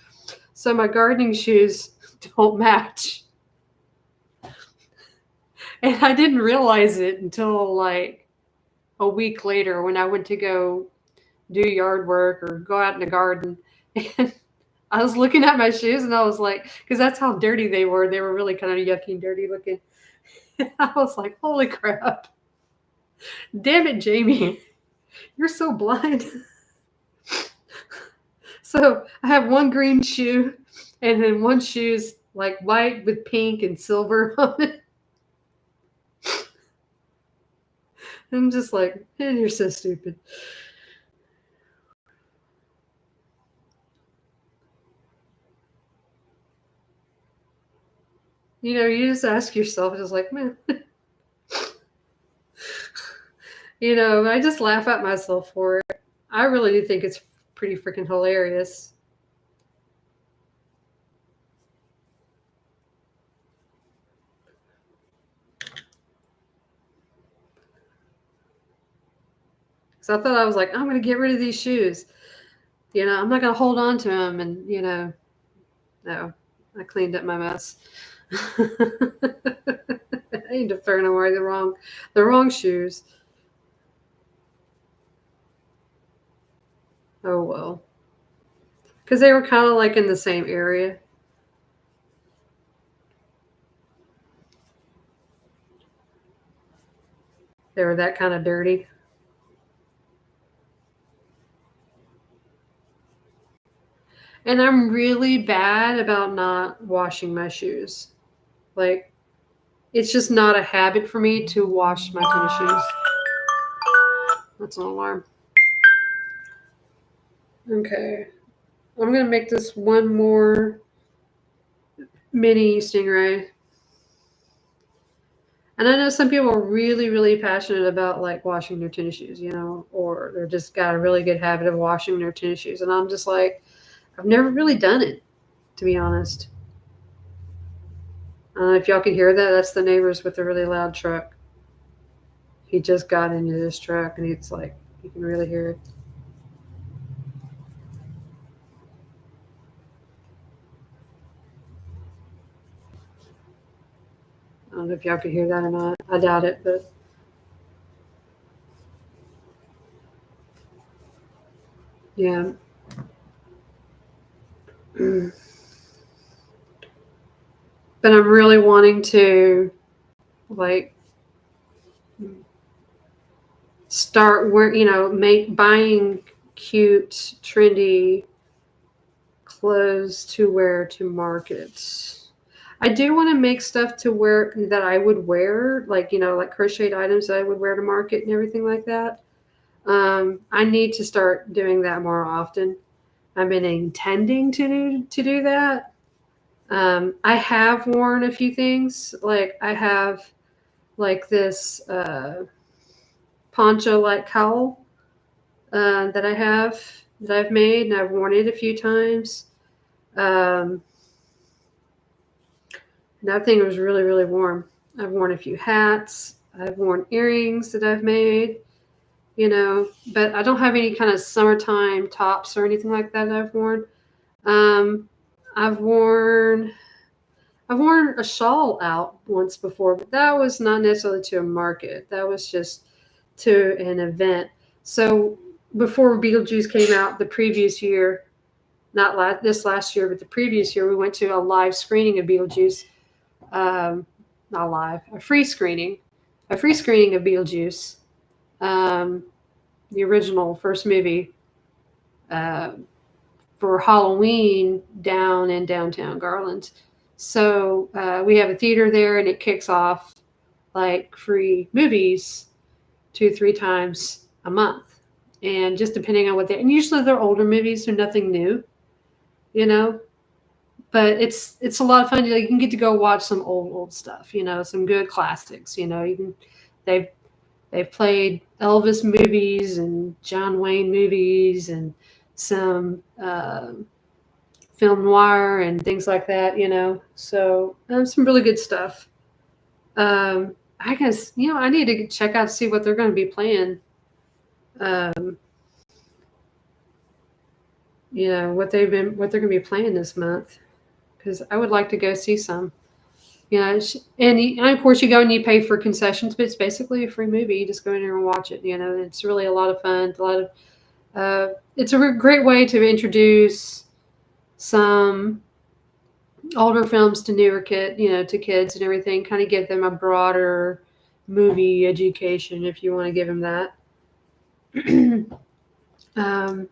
So my gardening shoes don't match. And I didn't realize it until like a week later when I went to go do yard work or go out in the garden. And I was looking at my shoes and I was like, because that's how dirty they were. They were really kind of yucky and dirty looking. And I was like, holy crap. Damn it, Jamie. You're so blind. So I have one green shoe and then one shoe's like white with pink and silver on it. I'm just like, man, you're so stupid. You just ask yourself, just like, man. I just laugh at myself for it. I really do think it's pretty freaking hilarious. So I thought I was like, I'm going to get rid of these shoes. I'm not going to hold on to them. And, no, I cleaned up my mess. I need to throw away the wrong shoes. Oh, well. Because they were kind of like in the same area. They were that kind of dirty. And I'm really bad about not washing my shoes. Like, it's just not a habit for me to wash my tennis shoes. That's an alarm. Okay. I'm going to make this one more mini stingray. And I know some people are really, really passionate about like washing their tennis shoes, or they're just got a really good habit of washing their tennis shoes. And I'm just like, I've never really done it, to be honest. I don't know if y'all can hear that. That's the neighbors with the really loud truck. He just got into this truck and it's like, you can really hear it. I don't know if y'all can hear that or not. I doubt it, but. Yeah. But I'm really wanting to like start buying cute, trendy clothes to wear to market. I do want to make stuff to wear that I would wear, like, like crocheted items that I would wear to market and everything like that. I need to start doing that more often. I've been intending to do that. I have worn a few things. Like I have like this poncho like cowl that I've made, and I've worn it a few times. Um, and that thing was really, really warm. I've worn a few hats. I've worn earrings that I've made, but I don't have any kind of summertime tops or anything like that I've worn. Um, I've worn I've worn a shawl out once before, but that was not necessarily to a market. That was just to an event. So before Beetlejuice came out the previous year, not this last year, but the previous year, we went to a live screening of Beetlejuice. Not live, a free screening of Beetlejuice, um, the original first movie, uh, for Halloween down in downtown Garland. So we have a theater there, and it kicks off like free movies 2-3 times a month, and just depending on and usually they're older movies, they're nothing new, you know. But it's a lot of fun. You can get to go watch some old stuff, some good classics. They've they've played Elvis movies and John Wayne movies and some film noir and things like that. So some really good stuff. I guess I need to check out to see what they're going to be playing. What they're going to be playing this month, because I would like to go see some. And of course you go and you pay for concessions, but it's basically a free movie. You just go in there and watch it. It's really a lot of fun. It's a great way to introduce some older films to newer to kids and everything. Kind of give them a broader movie education, if you want to give them that. um,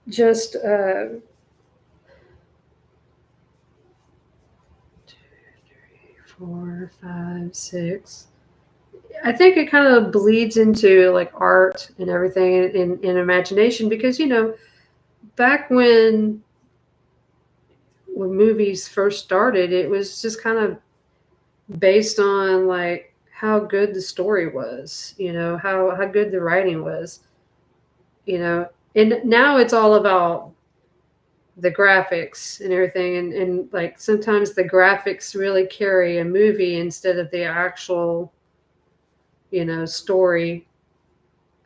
just 2, 3, 4, 5, 6. I think it kind of bleeds into like art and everything in imagination, because back when movies first started, it was just kind of based on like how good the story was, how good the writing was, and now it's all about the graphics and everything, and like sometimes the graphics really carry a movie instead of the actual story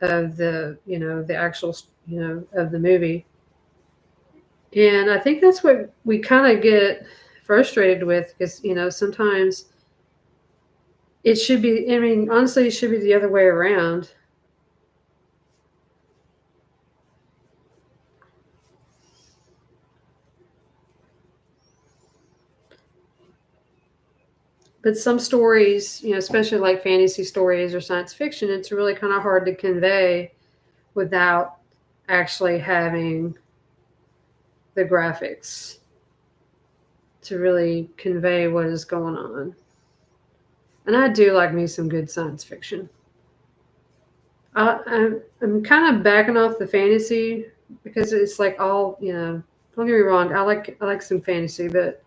of the actual of the movie. And I think that's what we kind of get frustrated with, because sometimes it should be, I mean, honestly, it should be the other way around. But some stories, especially like fantasy stories or science fiction, it's really kind of hard to convey without actually having the graphics to really convey what is going on. And I do like me some good science fiction. I'm kind of backing off the fantasy, because it's like all, don't get me wrong, I like some fantasy, but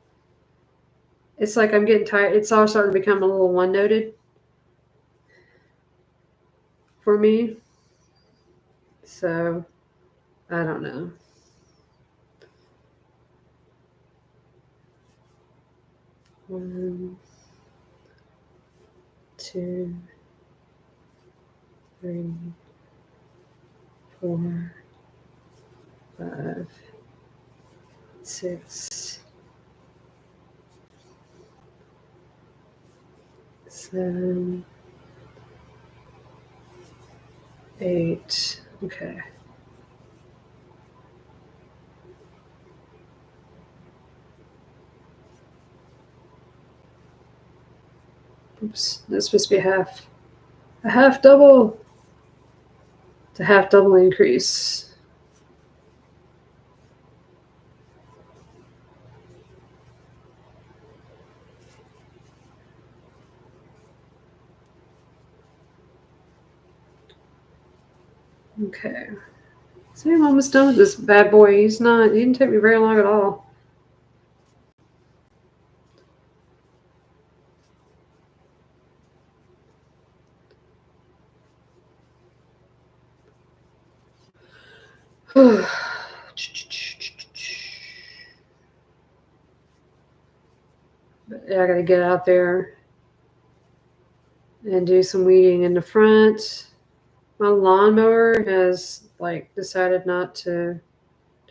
it's like I'm getting tired. It's all starting to become a little one-noted for me. So I don't know. One, 2, 3, 4, 5, 6, 7, 8. Okay. Oops, that's supposed to be a half double. a half double increase. Okay. So I'm almost done with this bad boy. He didn't take me very long at all. But yeah, I gotta get out there and do some weeding in the front. My lawnmower has decided not to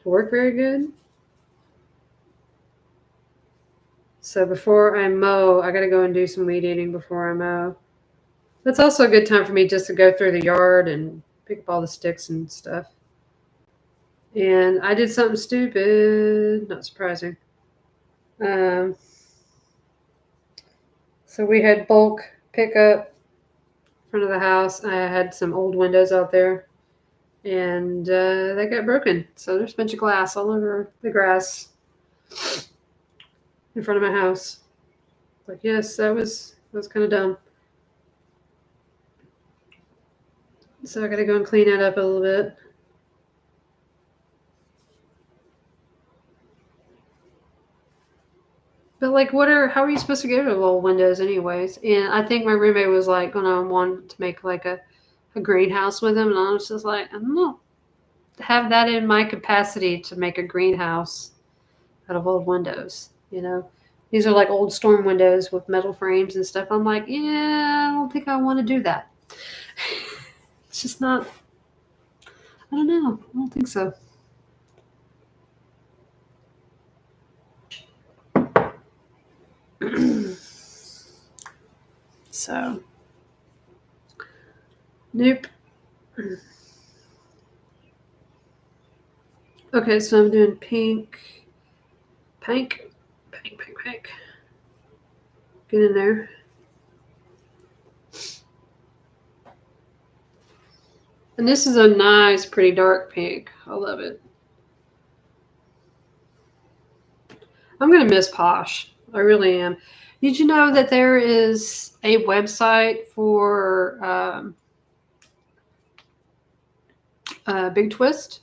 work very good. So before I mow, I gotta go and do some weed eating before I mow. That's also a good time for me just to go through the yard and pick up all the sticks and stuff. And I did something stupid, not surprising. So we had bulk pickup in front of the house. I had some old windows out there, and they got broken. So there's a bunch of glass all over the grass in front of my house. Like, yes, that was kind of dumb. So I got to go and clean that up a little bit. But how are you supposed to get rid of old windows anyways? And I think my roommate was gonna want to make a greenhouse with them, and I was just like, I don't know, have that in my capacity to make a greenhouse out of old windows. These are old storm windows with metal frames and stuff. I'm like, yeah, I don't think I want to do that. It's just not. I don't know. I don't think so. So, nope. Okay, so I'm doing pink. Get in there. And this is a nice, pretty dark pink. I love it. I'm going to miss Posh. I really am. Did you know that there is a website for Big Twist?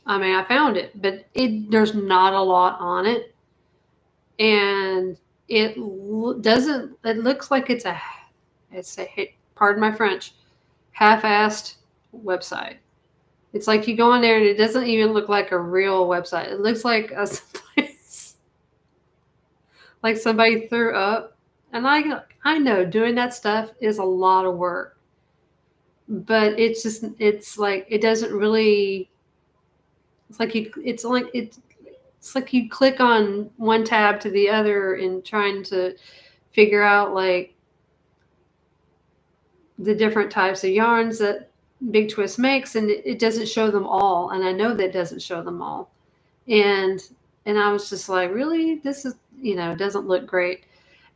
I mean, I found it, but there's not a lot on it. And it looks like it's pardon my French, half-assed website. It's like you go in there and it doesn't even look like a real website. It looks like a place like somebody threw up. And I know doing that stuff is a lot of work, but it's like it doesn't really. It's like you click on one tab to the other and trying to figure out the different types of yarns that Big Twist makes, and it doesn't show them all. And I know that it doesn't show them all. And I was just like, really, this is, doesn't look great.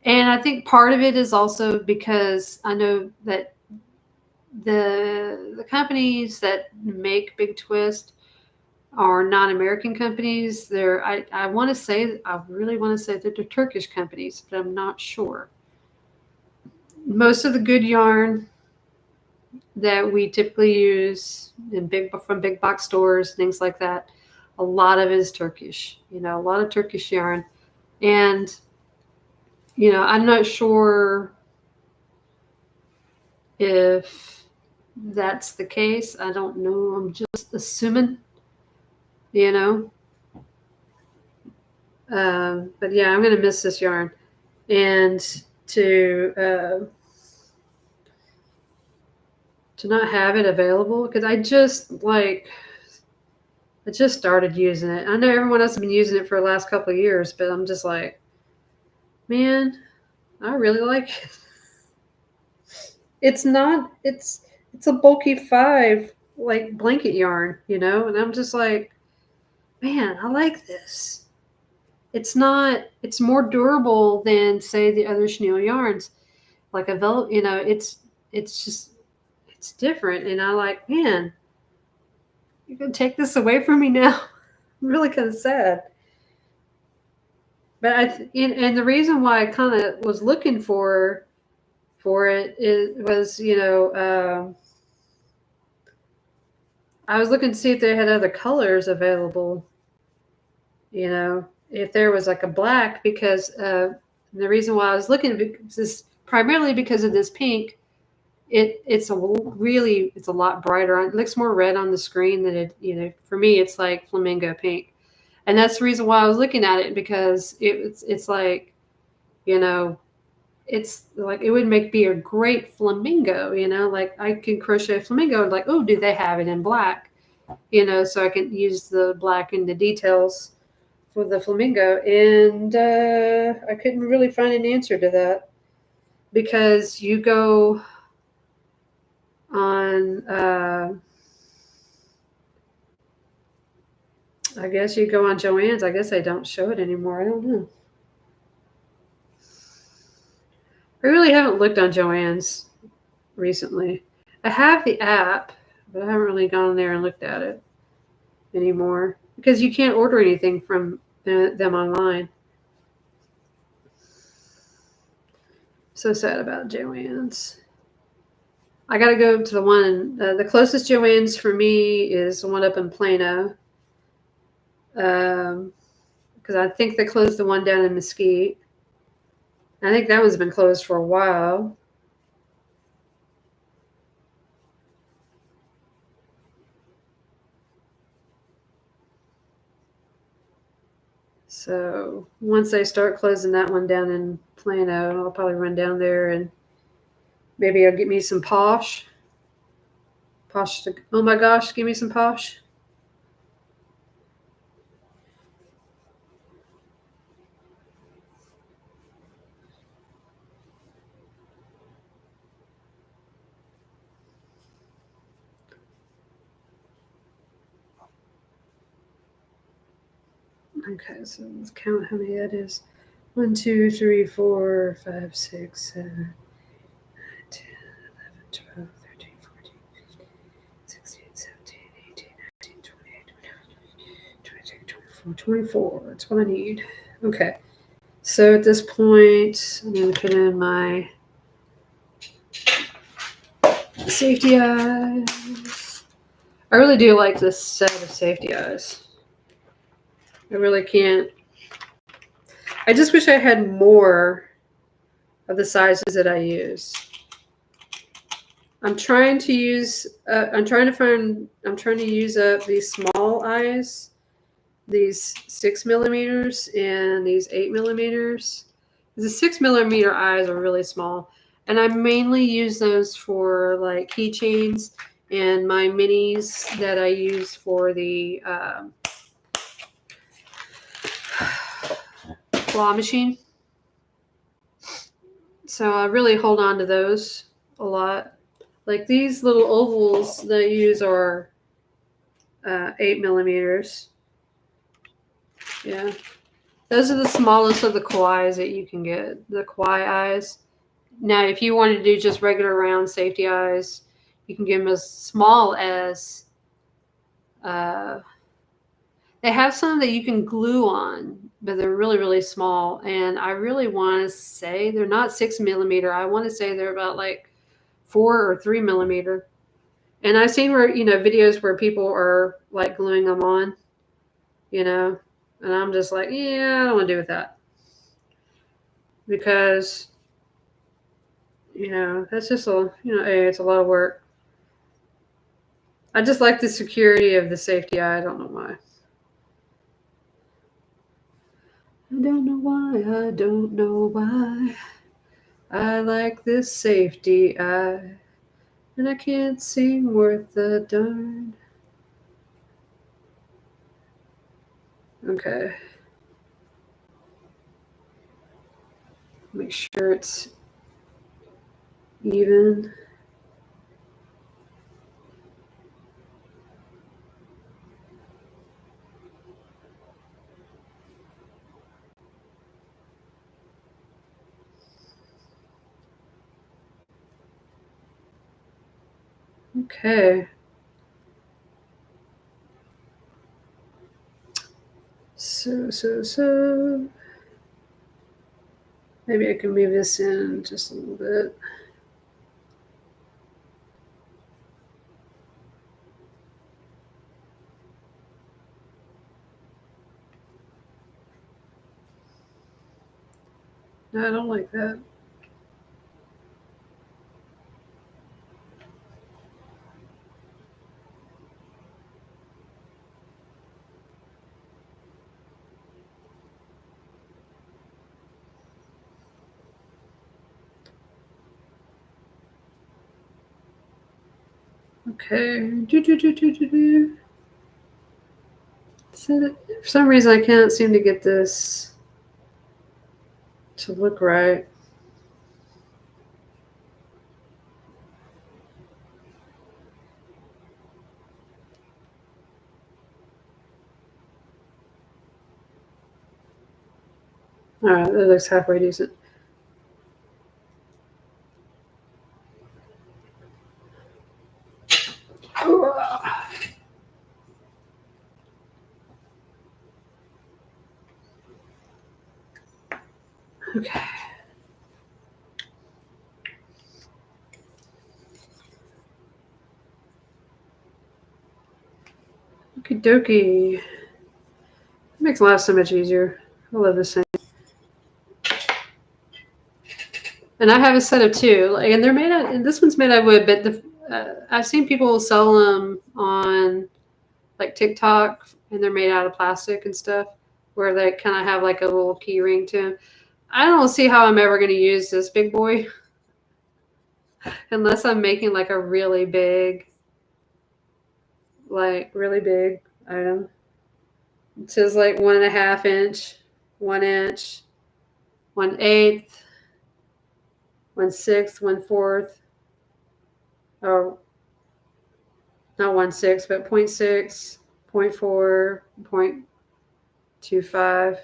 And I think part of it is also because I know that the companies that make Big Twist are non-American companies. I really want to say that they're Turkish companies, but I'm not sure. Most of the good yarn that we typically use from big box stores, things like that, a lot of it is Turkish. A lot of Turkish yarn, and I'm not sure if that's the case. I don't know. I'm just assuming. But yeah, I'm gonna miss this yarn, and to not have it available, because I just started using it. I know everyone else has been using it for the last couple of years, but I'm just like, man, I really like it. It's a bulky 5 blanket yarn, and I'm just like, man, I like this. It's more durable than, say, the other chenille yarns, like a velvet. It's different, and I like, man, You're gonna take this away from me now. I'm really kind of sad. But and the reason why I kind of was looking for was I was looking to see if they had other colors available. If there was like a black, because the reason why I was looking is primarily because of this pink. It's a lot brighter. It looks more red on the screen than for me it's like flamingo pink. And that's the reason why I was looking at it, because it's like, it's like it would be a great flamingo, like I can crochet a flamingo and like, oh, do they have it in black? So I can use the black in the details for the flamingo. And I couldn't really find an answer to that, because you go on I guess you go on Joann's. I guess they don't show it anymore. I don't know. I really haven't looked on Joann's recently. I have the app, but I haven't really gone there and looked at it anymore, because you can't order anything from them online. So sad about Joann's. I got to go to the one, the closest Joann's for me is the one up in Plano. Because I think they closed the one down in Mesquite. I think that one's been closed for a while. So once they start closing that one down in Plano, I'll probably run down there and maybe I'll get me some Posh. Oh my gosh, give me some Posh. Okay, so let's count how many that is. 1, 2, 3, 4, 5, 6, 7, 9, 10, 11, 12, 13, 14, 15, 16, 17, 18, 19, 20, 22, 23, 24. That's what I need. Okay. So at this point, I'm going to put in my safety eyes. I really do like this set of safety eyes. I really can't. I just wish I had more of the sizes that I use. I'm trying to use up these small eyes, these 6mm and these 8mm. The 6mm eyes are really small, and I mainly use those for like keychains and my minis that I use for the claw machine. So I really hold on to those a lot. Like these little ovals that I use are 8mm. Yeah. Those are the smallest of the kawais that you can get, the kawaii eyes. Now, if you want to do just regular round safety eyes, you can get them as small as, they have some that you can glue on, but they're really, really small. And I really want to say they're not 6mm. I want to say they're about like 4 or 3mm. And I've seen videos where people are like gluing them on, and I'm just like, yeah, I don't want to do with that. Because, that's just it's a lot of work. I just like the security of the safety eye. I don't know why. I don't know why. I don't know why. I like this safety eye. And I can't sing worth a darn. Okay. Make sure it's even. Okay. So. Maybe I can move this in just a little bit. No, I don't like that. Okay. So for some reason, I can't seem to get this to look right. All right, that looks halfway decent. Okay. Okie dokie. Makes life so much easier. I love this thing. And I have a set of two, like, and they're made out. And this one's made out of wood, but I've seen people sell them on like TikTok, and they're made out of plastic and stuff, where they kind of have like a little key ring to them. I don't see how I'm ever going to use this big boy unless I'm making like a really big item. It says like 1.5 inch, 1 inch, 1/8, 1/6, 1/4. Oh, not 1/6, but 0.6, 0.4, 0.25.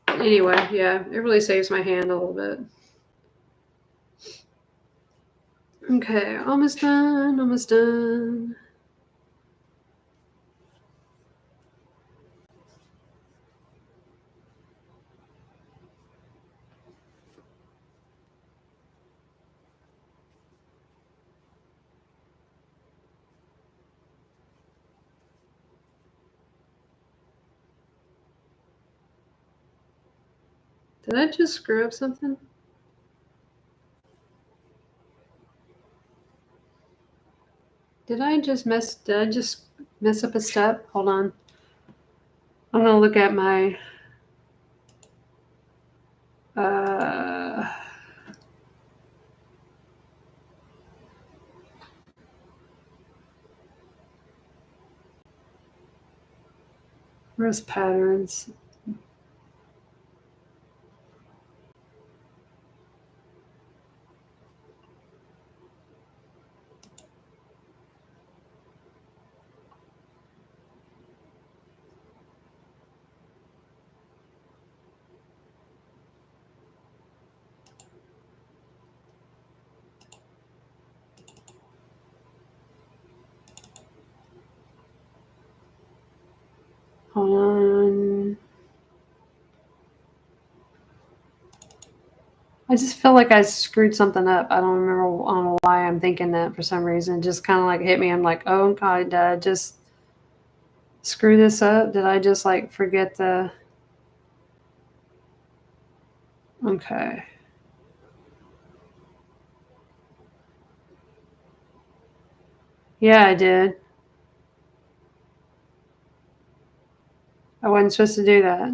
Anyway, yeah, it really saves my hand a little bit. Okay, almost done, almost done. Did I just screw up something? Did I just mess up a step? Hold on. I'm gonna look at my where's patterns? Hold on. I just feel like I screwed something up. I don't know why I'm thinking that for some reason. It just kind of like hit me. I'm like, oh God, did I just screw this up? Did I just like forget the? Okay. Yeah, I did. I wasn't supposed to do that.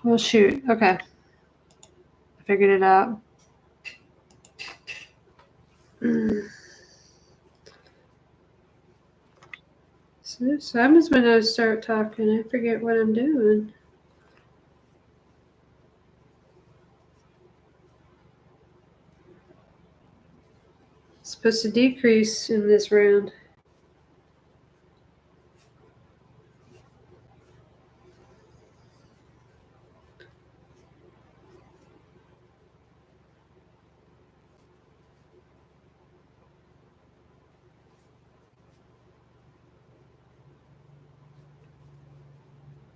Well, shoot. Okay. I figured it out. So happens when I start talking. I forget what I'm doing. It's supposed to decrease in this round.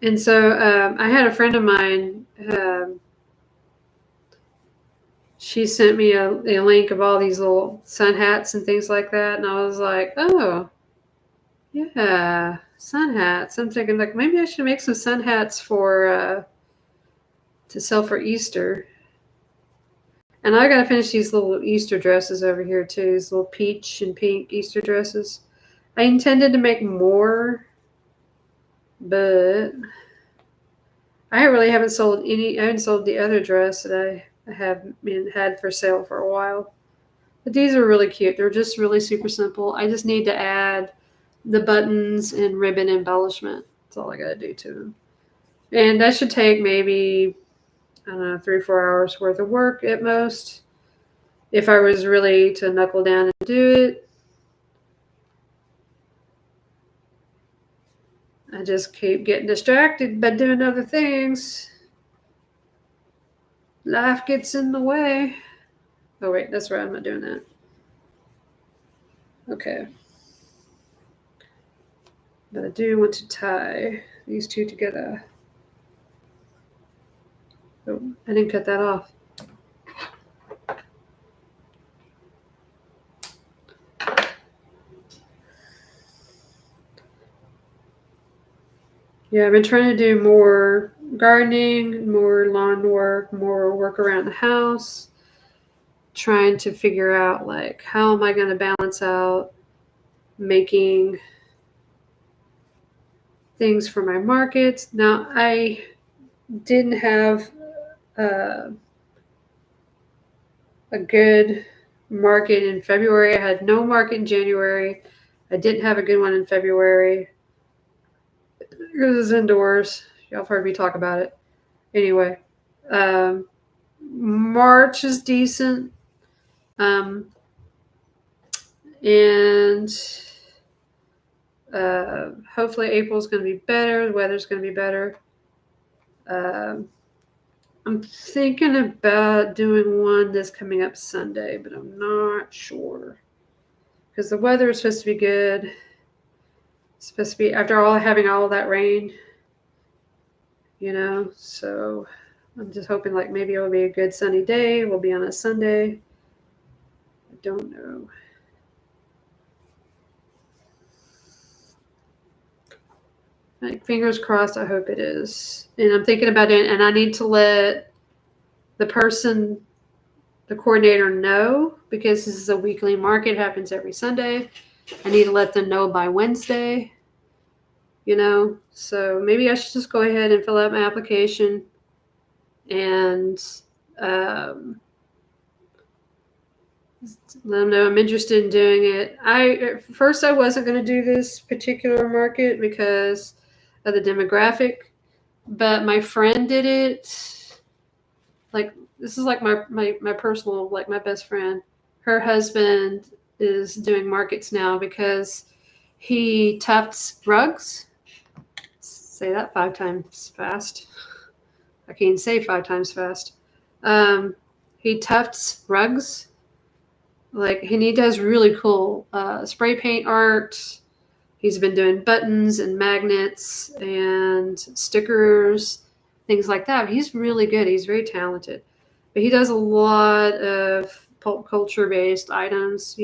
And so I had a friend of mine. She sent me a link of all these little sun hats and things like that, and I was like, oh, yeah, sun hats. I'm thinking like maybe I should make some sun hats for to sell for Easter. And I got to finish these little Easter dresses over here too. These little peach and pink Easter dresses. I intended to make more, but I really haven't sold any. I haven't sold the other dress that I have had for sale for a while. But these are really cute. They're just really super simple. I just need to add the buttons and ribbon embellishment. That's all I got to do to them. And that should take maybe, I don't know, 3 or 4 hours worth of work at most. If I was really to knuckle down and do it. I just keep getting distracted by doing other things. Life gets in the way. Oh, wait, that's right. I'm not doing that. Okay. But I do want to tie these two together. Oh, I didn't cut that off. Yeah, I've been trying to do more gardening, more lawn work, more work around the house. Trying to figure out like how am I going to balance out making things for my markets. Now I didn't have a good market in February. I had no market in January. I didn't have a good one in February. It was indoors. Y'all have heard me talk about it. Anyway, March is decent. And hopefully April's going to be better. The weather's going to be better. I'm thinking about doing one this coming up Sunday, but I'm not sure. Because the weather is supposed to be good. It's supposed to be, after all having all that rain, so I'm just hoping like maybe it'll be a good sunny day. We'll be on a Sunday. I don't know. Like, fingers crossed, I hope it is. And I'm thinking about it, and I need to let the coordinator know, because this is a weekly market, happens every Sunday. I need to let them know by Wednesday, So maybe I should just go ahead and fill out my application and let them know I'm interested in doing it. At first I wasn't going to do this particular market because of the demographic, but my friend did it. Like, this is like my personal, like my best friend. Her husband is doing markets now because he tufts rugs. Say that 5 times fast. I can't say 5 times fast. He tufts rugs. Like, and he does really cool spray paint art. He's been doing buttons and magnets and stickers, things like that. He's really good. He's very talented. But he does a lot of pulp culture based items,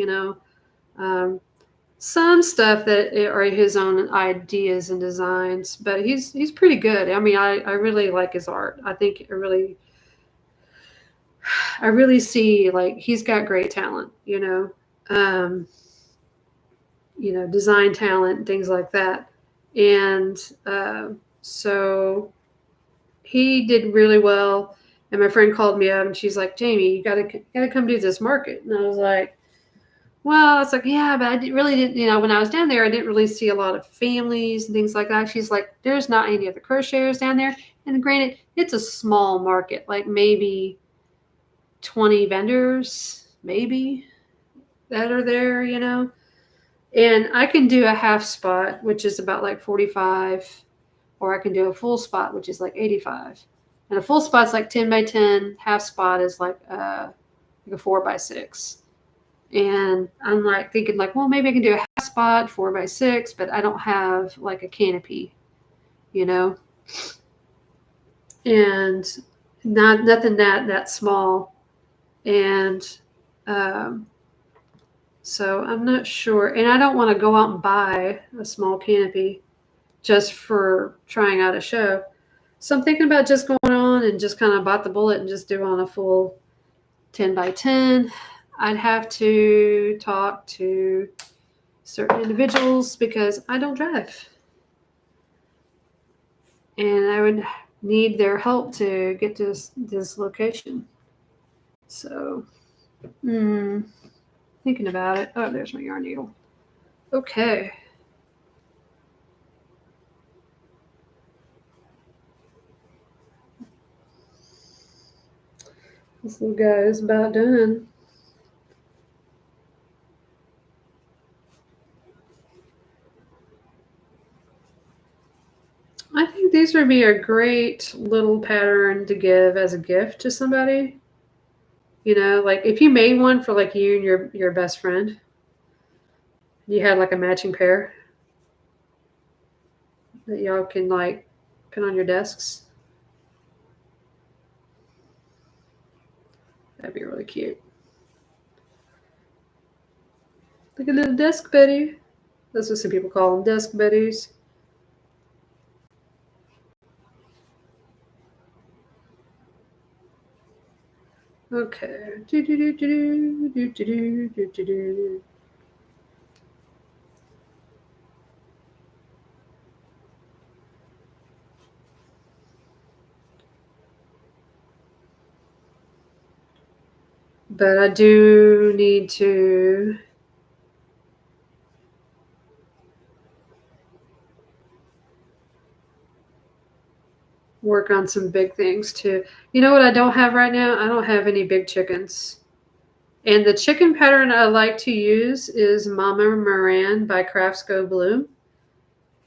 some stuff that are his own ideas and designs, but he's pretty good. I mean, I really like his art. I think I really see like he's got great talent, design talent, things like that. And so he did really well. And my friend called me up and she's like, Jamie, you gotta come do this market. And I was like, well, it's like, yeah, but really didn't, when I was down there, I didn't really see a lot of families and things like that. She's like, there's not any other crocheters down there. And granted, it's a small market, like maybe 20 vendors, maybe, that are there, And I can do a half spot, which is about like 45, or I can do a full spot, which is like 85. And a full spot's like 10 by 10. Half spot is like a 4 by 6. And I'm like thinking like, well, maybe I can do a half spot 4 by 6, but I don't have like a canopy, and nothing that small. And so I'm not sure. And I don't want to go out and buy a small canopy just for trying out a show. So I'm thinking about just going on and just kind of bite the bullet and just do on a full 10 by 10. I'd have to talk to certain individuals because I don't drive. And I would need their help to get to this location. So, thinking about it. Oh, there's my yarn needle. Okay. This little guy is about done. I think these would be a great little pattern to give as a gift to somebody. You know, like if you made one for like you and your best friend, you had like a matching pair that y'all can like put on your desks. That'd be really cute. Like a little desk buddy. That's what some people call them, desk buddies. Okay. But I do need to work on some big things too. You know what I don't have right now? I don't have any big chickens. And the chicken pattern I like to use is Mama Moran by Crafts Go Bloom.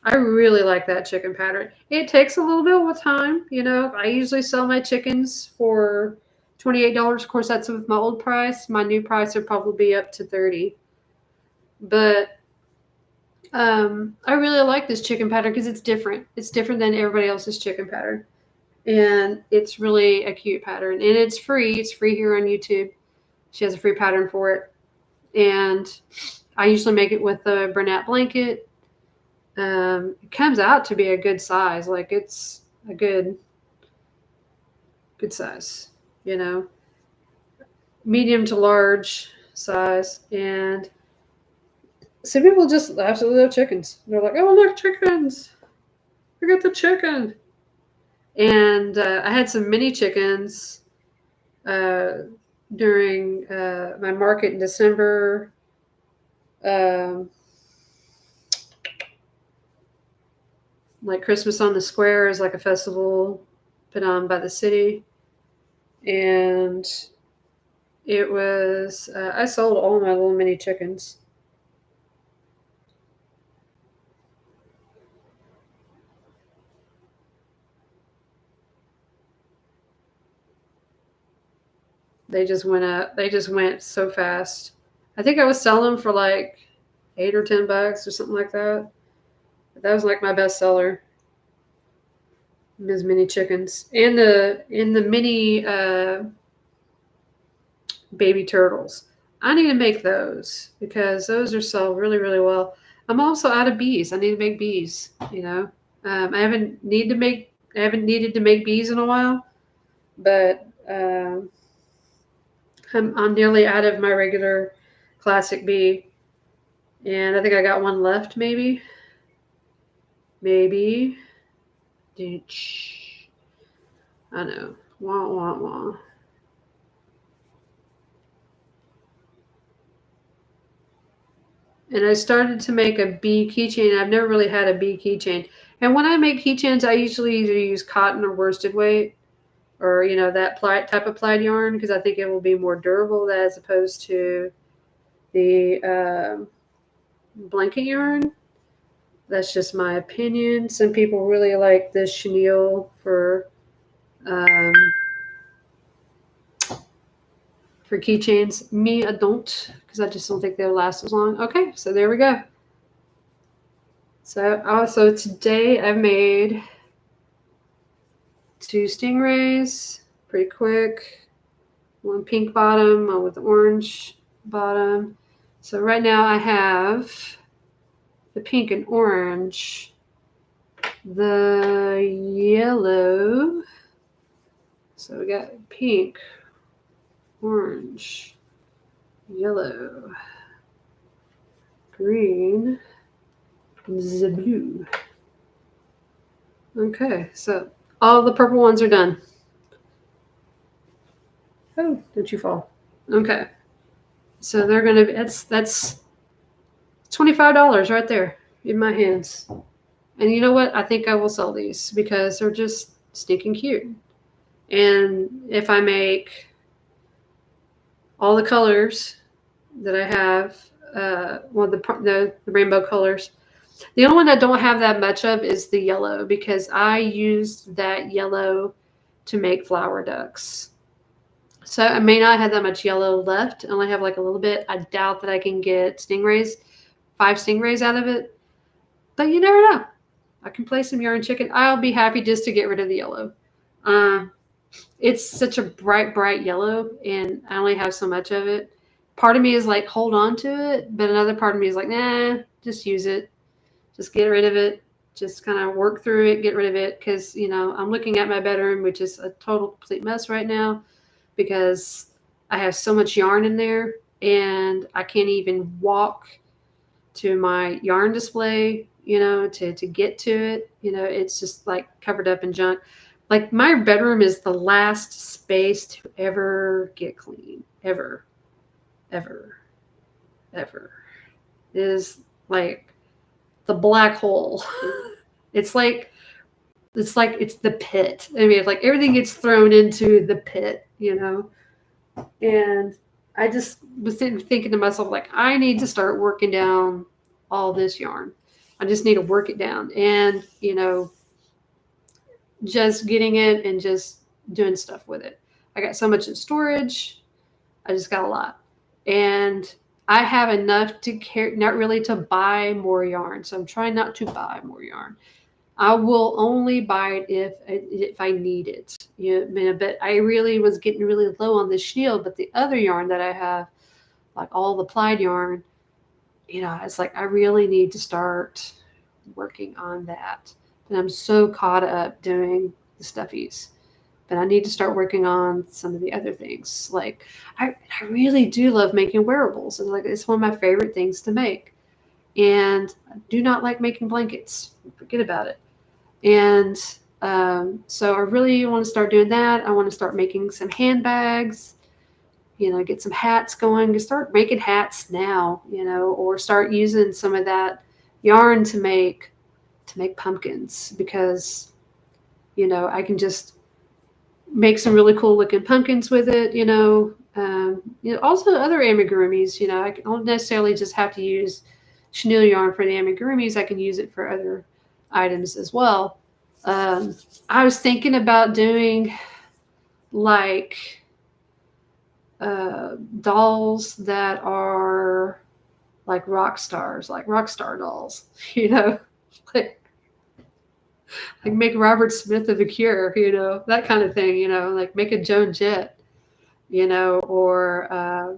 I really like that chicken pattern. It takes a little bit of time. You know, I usually sell my chickens for $28. Of course, that's with my old price. My new price would probably be up to $30. But I really like this chicken pattern because it's different. It's different than everybody else's chicken pattern. And it's really a cute pattern. And it's free. It's free here on YouTube. She has a free pattern for it. And I usually make it with a Bernat blanket. It comes out to be a good size. Like it's a good size, you know, medium to large size. And some people just absolutely love chickens. They're like, oh, look, chickens. Look at the chicken. And I had some mini chickens during my market in December. Like Christmas on the Square is like a festival put on by the city. And it was, I sold all my little mini chickens. They just went up. They just went so fast. I think I was selling them for like $8 or $10 or something like that. That was like my best seller. Ms. Mini chickens and the mini baby turtles. I need to make those because those are sold really, really well. I'm also out of bees. I need to make bees. You know, I haven't needed to make bees in a while, but I'm nearly out of my regular classic bee, and I think I got one left. Maybe. I know. Wah, wah, wah. And I started to make a bee keychain. I've never really had a bee keychain. And when I make keychains, I usually either use cotton or worsted weight or, you know, that type of plaid yarn because I think it will be more durable as opposed to the blanket yarn. That's just my opinion. Some people really like this chenille for keychains. Me, I don't because I just don't think they'll last as long. Okay, so there we go. So also today I've made 2 Stingrays, pretty quick. One pink bottom, one with orange bottom. So right now I have the pink and orange, the yellow. So we got pink, orange, yellow, green, and the blue. Okay, so all the purple ones are done. Oh, don't you fall. Okay. So they're gonna be that's $25 right there in my hands. And you know what? I think I will sell these because they're just stinking cute. And if I make all the colors that I have, the rainbow colors, the only one I don't have that much of is the yellow because I used that yellow to make flower ducks. So I may not have that much yellow left. I only have like a little bit. I doubt that I can get 5 stingrays out of it. But you never know. I can play some yarn chicken. I'll be happy just to get rid of the yellow. It's such a bright, bright yellow, and I only have so much of it. Part of me is like, hold on to it. But another part of me is like, nah, just use it. Just get rid of it. Just kind of work through it, get rid of it. Because, I'm looking at my bedroom, which is a total complete mess right now because I have so much yarn in there and I can't even walk to my yarn display, to get to it. It's just like covered up in junk. Like my bedroom is the last space to ever get clean. Ever. Ever. Ever. It is like the black hole. It's the pit. I mean, it's like everything gets thrown into the pit, And I just was thinking to myself, like, I need to start working down all this yarn. I just need to work it down. And, just getting it and just doing stuff with it. I got so much in storage. I just got a lot. And I have enough to not really to buy more yarn. So I'm trying not to buy more yarn. I will only buy it if I need it. But I really was getting really low on the shield. But the other yarn that I have, like all the plied yarn, it's like I really need to start working on that. And I'm so caught up doing the stuffies. But I need to start working on some of the other things. Like I really do love making wearables. And like it's one of my favorite things to make. And I do not like making blankets. Forget about it. And so I really want to start doing that. I want to start making some handbags, get some hats going, to start making hats now, or start using some of that yarn to make pumpkins because, I can just make some really cool looking pumpkins with it, also other amigurumis, I don't necessarily just have to use chenille yarn for the amigurumis. I can use it for other items as well. I was thinking about doing like dolls that are like rock stars, like rock star dolls, like make Robert Smith of The Cure, that kind of thing, like make a Joan Jett, or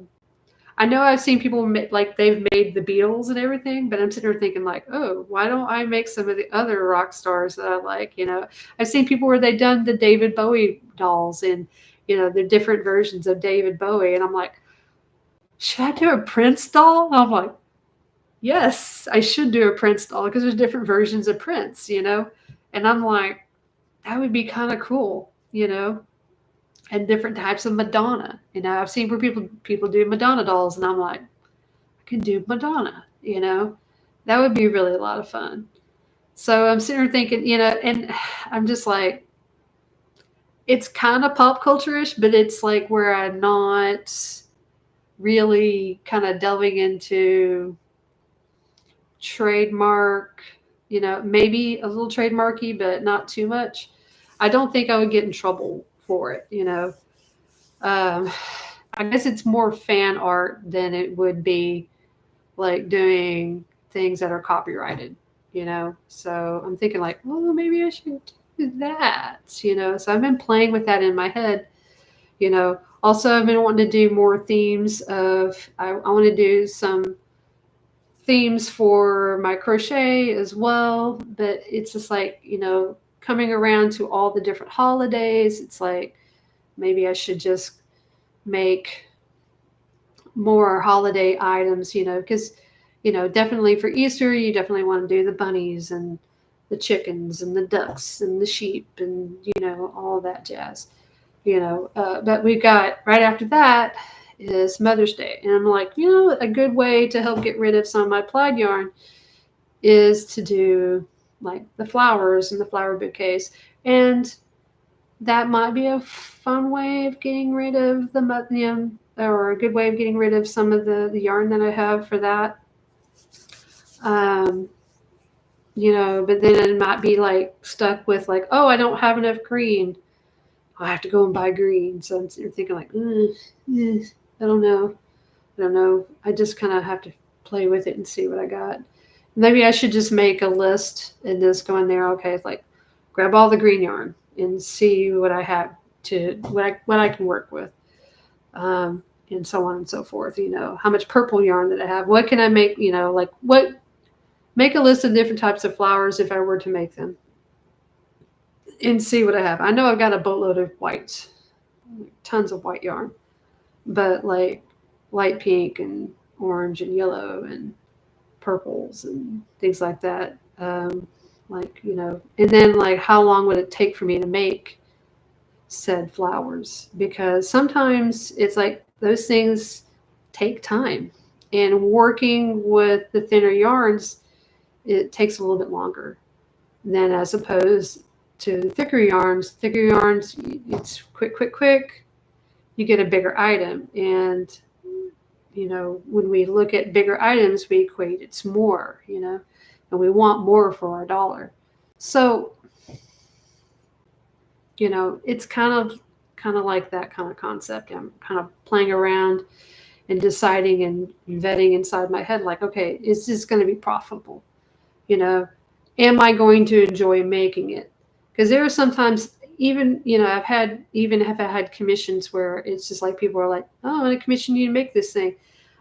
I know I've seen people like they've made the Beatles and everything, but I'm sitting here thinking like, oh, why don't I make some of the other rock stars that I like? I've seen people where they've done the David Bowie dolls and, the different versions of David Bowie. And I'm like, should I do a Prince doll? And I'm like, yes, I should do a Prince doll because there's different versions of Prince, And I'm like, that would be kind of cool, and different types of Madonna. I've seen where people do Madonna dolls, and I'm like, I can do Madonna, that would be really a lot of fun. So I'm sitting here thinking, and I'm just like, it's kind of pop culture-ish, but it's like where I'm not really kind of delving into trademark, maybe a little trademarky, but not too much. I don't think I would get in trouble for it, I guess it's more fan art than it would be like doing things that are copyrighted, So I'm thinking like, well, maybe I should that, So I've been playing with that in my head, Also, I've been wanting to do more themes of, I want to do some themes for my crochet as well, but it's just like, coming around to all the different holidays, it's like maybe I should just make more holiday items, because, definitely for Easter, you definitely want to do the bunnies and the chickens and the ducks and the sheep and, all that jazz, but we got right after that is Mother's Day. And I'm like, a good way to help get rid of some of my plaid yarn is to do like the flowers and the flower bouquets. And that might be a fun way of getting rid of or a good way of getting rid of some of the yarn that I have for that. But then it might be like stuck with like, oh, I don't have enough green. I have to go and buy green. So I'm thinking like, I don't know. I just kind of have to play with it and see what I got. Maybe I should just make a list and just go in there. Okay, it's like grab all the green yarn and see what I have what I can work with, and so on and so forth. How much purple yarn that I have. What can I make? Make a list of different types of flowers if I were to make them, and see what I have. I know I've got a boatload of whites, tons of white yarn, but like light pink and orange and yellow and purples and things like that. And then like how long would it take for me to make said flowers? Because sometimes it's like those things take time, and working with the thinner yarns, it takes a little bit longer than as opposed to thicker yarns. Thicker yarns, it's quick. You get a bigger item. And, when we look at bigger items, we equate it's more, and we want more for our dollar. So, it's kind of like that kind of concept. I'm kind of playing around and deciding and vetting inside my head, like, okay, is this going to be profitable? Am I going to enjoy making it? Because there are sometimes even, have I had commissions where it's just like people are like, oh, I commission you to make this thing.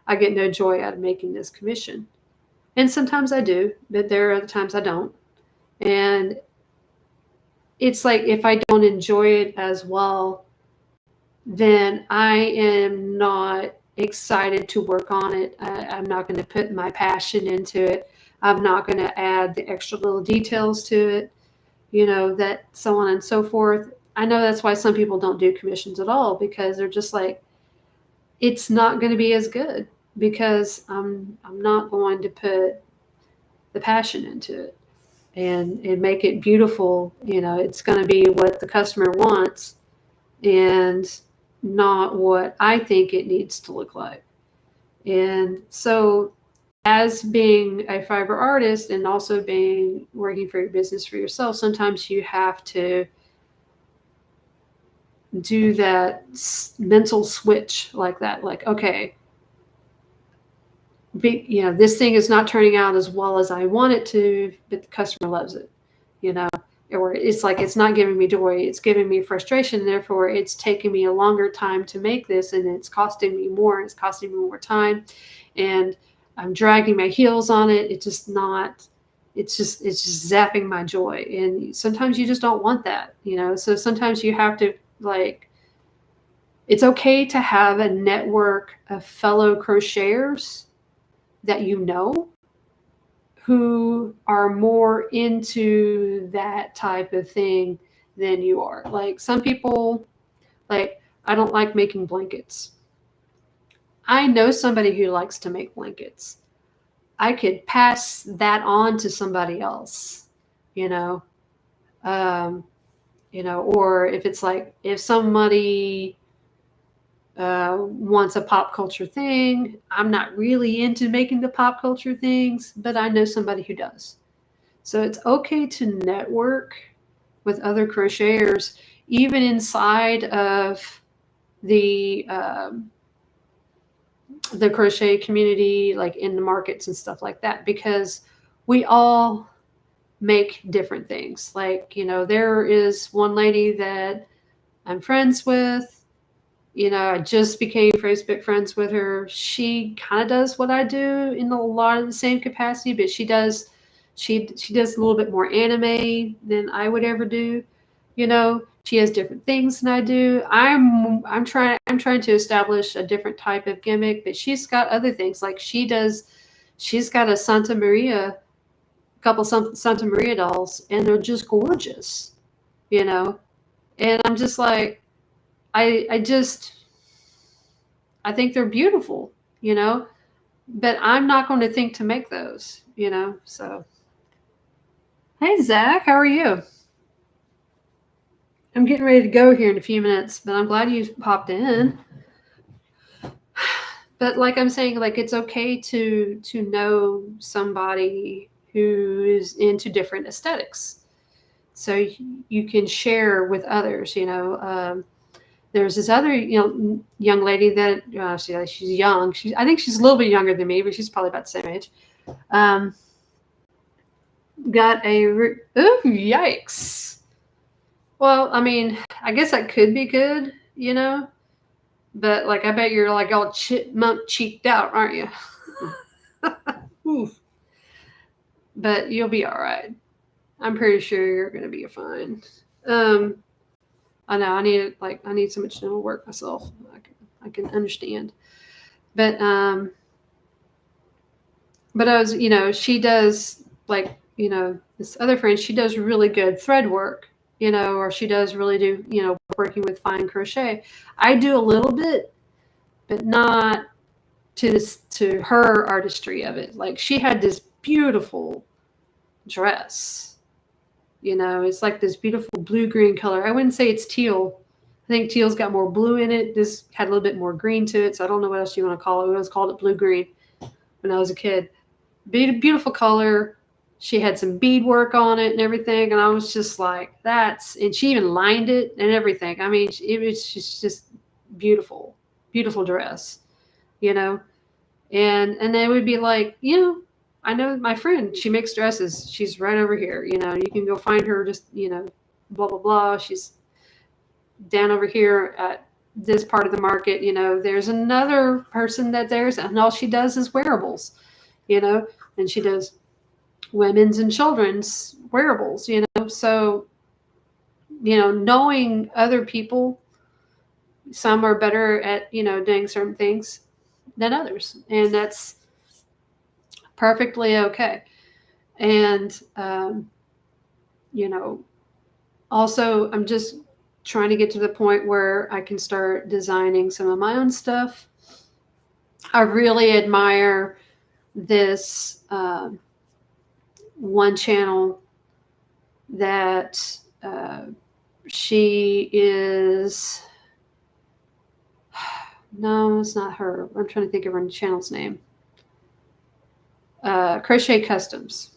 I get no joy out of making this commission. And sometimes I do, but there are other times I don't. And it's like if I don't enjoy it as well, then I am not excited to work on it. I'm not going to put my passion into it. I'm not going to add the extra little details to it, that so on and so forth. I know that's why some people don't do commissions at all, because they're just like, it's not going to be as good because I'm not going to put the passion into it and make it beautiful. It's going to be what the customer wants and not what I think it needs to look like. And so as being a fiber artist and also working for your business for yourself, sometimes you have to do that mental switch like that. Like, okay, this thing is not turning out as well as I want it to, but the customer loves it, or it's like, it's not giving me joy. It's giving me frustration. Therefore, it's taking me a longer time to make this, and it's costing me more. It's costing me more time, and I'm dragging my heels on it. It's just zapping my joy. And sometimes you just don't want that, so sometimes you have to it's okay to have a network of fellow crocheters that who are more into that type of thing than you are. Like some people, like, I don't like making blankets. I know somebody who likes to make blankets. I could pass that on to somebody else, or if it's like, if somebody wants a pop culture thing. I'm not really into making the pop culture things, but I know somebody who does. So it's okay to network with other crocheters, even inside of the crochet community, like in the markets and stuff like that, because we all make different things. Like, there is one lady that I'm friends with. I just became Facebook friends with her. She kind of does what I do in a lot of the same capacity, but she does a little bit more anime than I would ever do. She has different things than I do. I'm trying to establish a different type of gimmick, but she's got other things. Like she's got a couple Santa Maria dolls, and they're just gorgeous. And I'm just like, I think they're beautiful, but I'm not going to think to make those, so. Hey, Zach, how are you? I'm getting ready to go here in a few minutes, but I'm glad you popped in. But like I'm saying, like, it's okay to know somebody who is into different aesthetics, so you can share with others. There's this other young lady that she's young. I think she's a little bit younger than me, but she's probably about the same age. Got oh, yikes. Well, I mean, I guess that could be good, but like, I bet you're like all chipmunk cheeked out, aren't you? Oof. But you'll be all right. I'm pretty sure you're going to be fine. I know I need so much dental work myself. I can understand, but I was, she does, like, this other friend, she does really good thread work, or she does really do, working with fine crochet. I do a little bit, but not to her artistry of it. Like, she had this beautiful dress, it's like this beautiful blue-green color. I wouldn't say it's teal. I think teal's got more blue in it. This had a little bit more green to it, so I don't know what else you want to call it. We always called it blue-green when I was a kid. Beautiful color. She had some bead work on it and everything, and I was just like, and she even lined it and everything. I mean, it was just beautiful dress, and they would be like, I know my friend, she makes dresses. She's right over here. You can go find her, just, blah, blah, blah. She's down over here at this part of the market. There's another person and all she does is wearables, and she does women's and children's wearables, So, knowing other people, some are better at, doing certain things than others. And that's perfectly okay. And, also, I'm just trying to get to the point where I can start designing some of my own stuff. I really admire this one channel that she is. No, it's not her. I'm trying to think of her channel's name. Crochet Customs.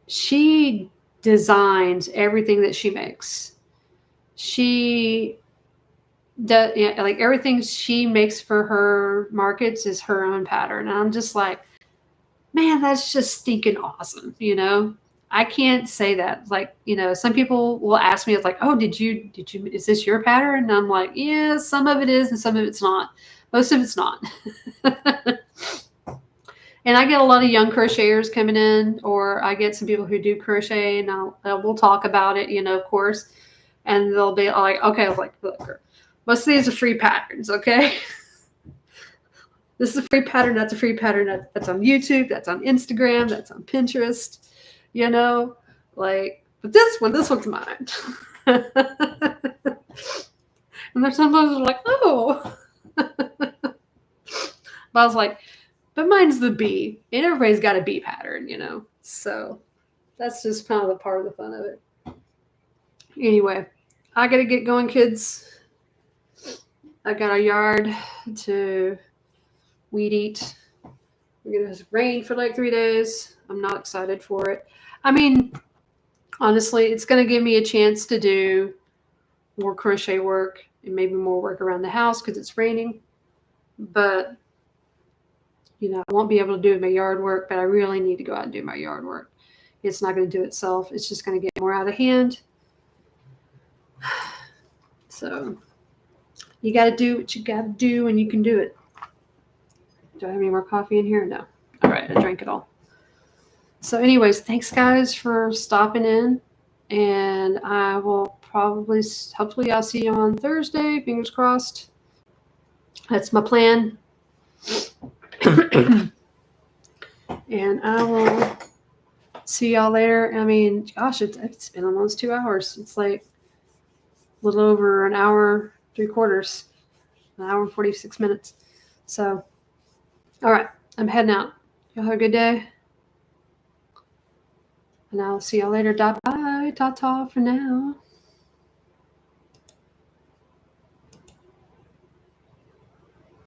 She designs everything that she makes. She does, like, everything she makes for her markets is her own pattern. And I'm just like, man, that's just stinking awesome. I can't say that. Like, some people will ask me, it's like, oh, did you, is this your pattern? And I'm like, yeah, some of it is and some of it's not. Most of it's not. And I get a lot of young crocheters coming in, or I get some people who do crochet, and we'll talk about it, of course. And they'll be like, okay, I was like, look, most of these are free patterns, okay? This is a free pattern. That's a free pattern. That's on YouTube. That's on Instagram. That's on Pinterest. But this one's mine. And there's sometimes like, oh. But I was like, but mine's the bee, and everybody's got a bee pattern, So that's just kind of the part of the fun of it. Anyway, I got to get going, kids. I got a yard to weed eat. We're going to rain for like 3 days. I'm not excited for it. I mean, honestly, it's going to give me a chance to do more crochet work and maybe more work around the house because it's raining. But, You know, I won't be able to do my yard work, but I really need to go out and do my yard work. It's not going to do itself. It's just going to get more out of hand. So you got to do what you got to do, and you can do it. Do I have any more coffee in here? No. All right, I drank it all. So anyways, thanks guys for stopping in, and I will hopefully I'll see you on Thursday, fingers crossed. That's my plan. And I will see y'all later. I mean, gosh, it's been almost 2 hours. It's like a little over an hour, 3/4, an hour and 46 minutes. So, all right, I'm heading out. Y'all have a good day. And I'll see y'all later. Bye. Ta-ta for now.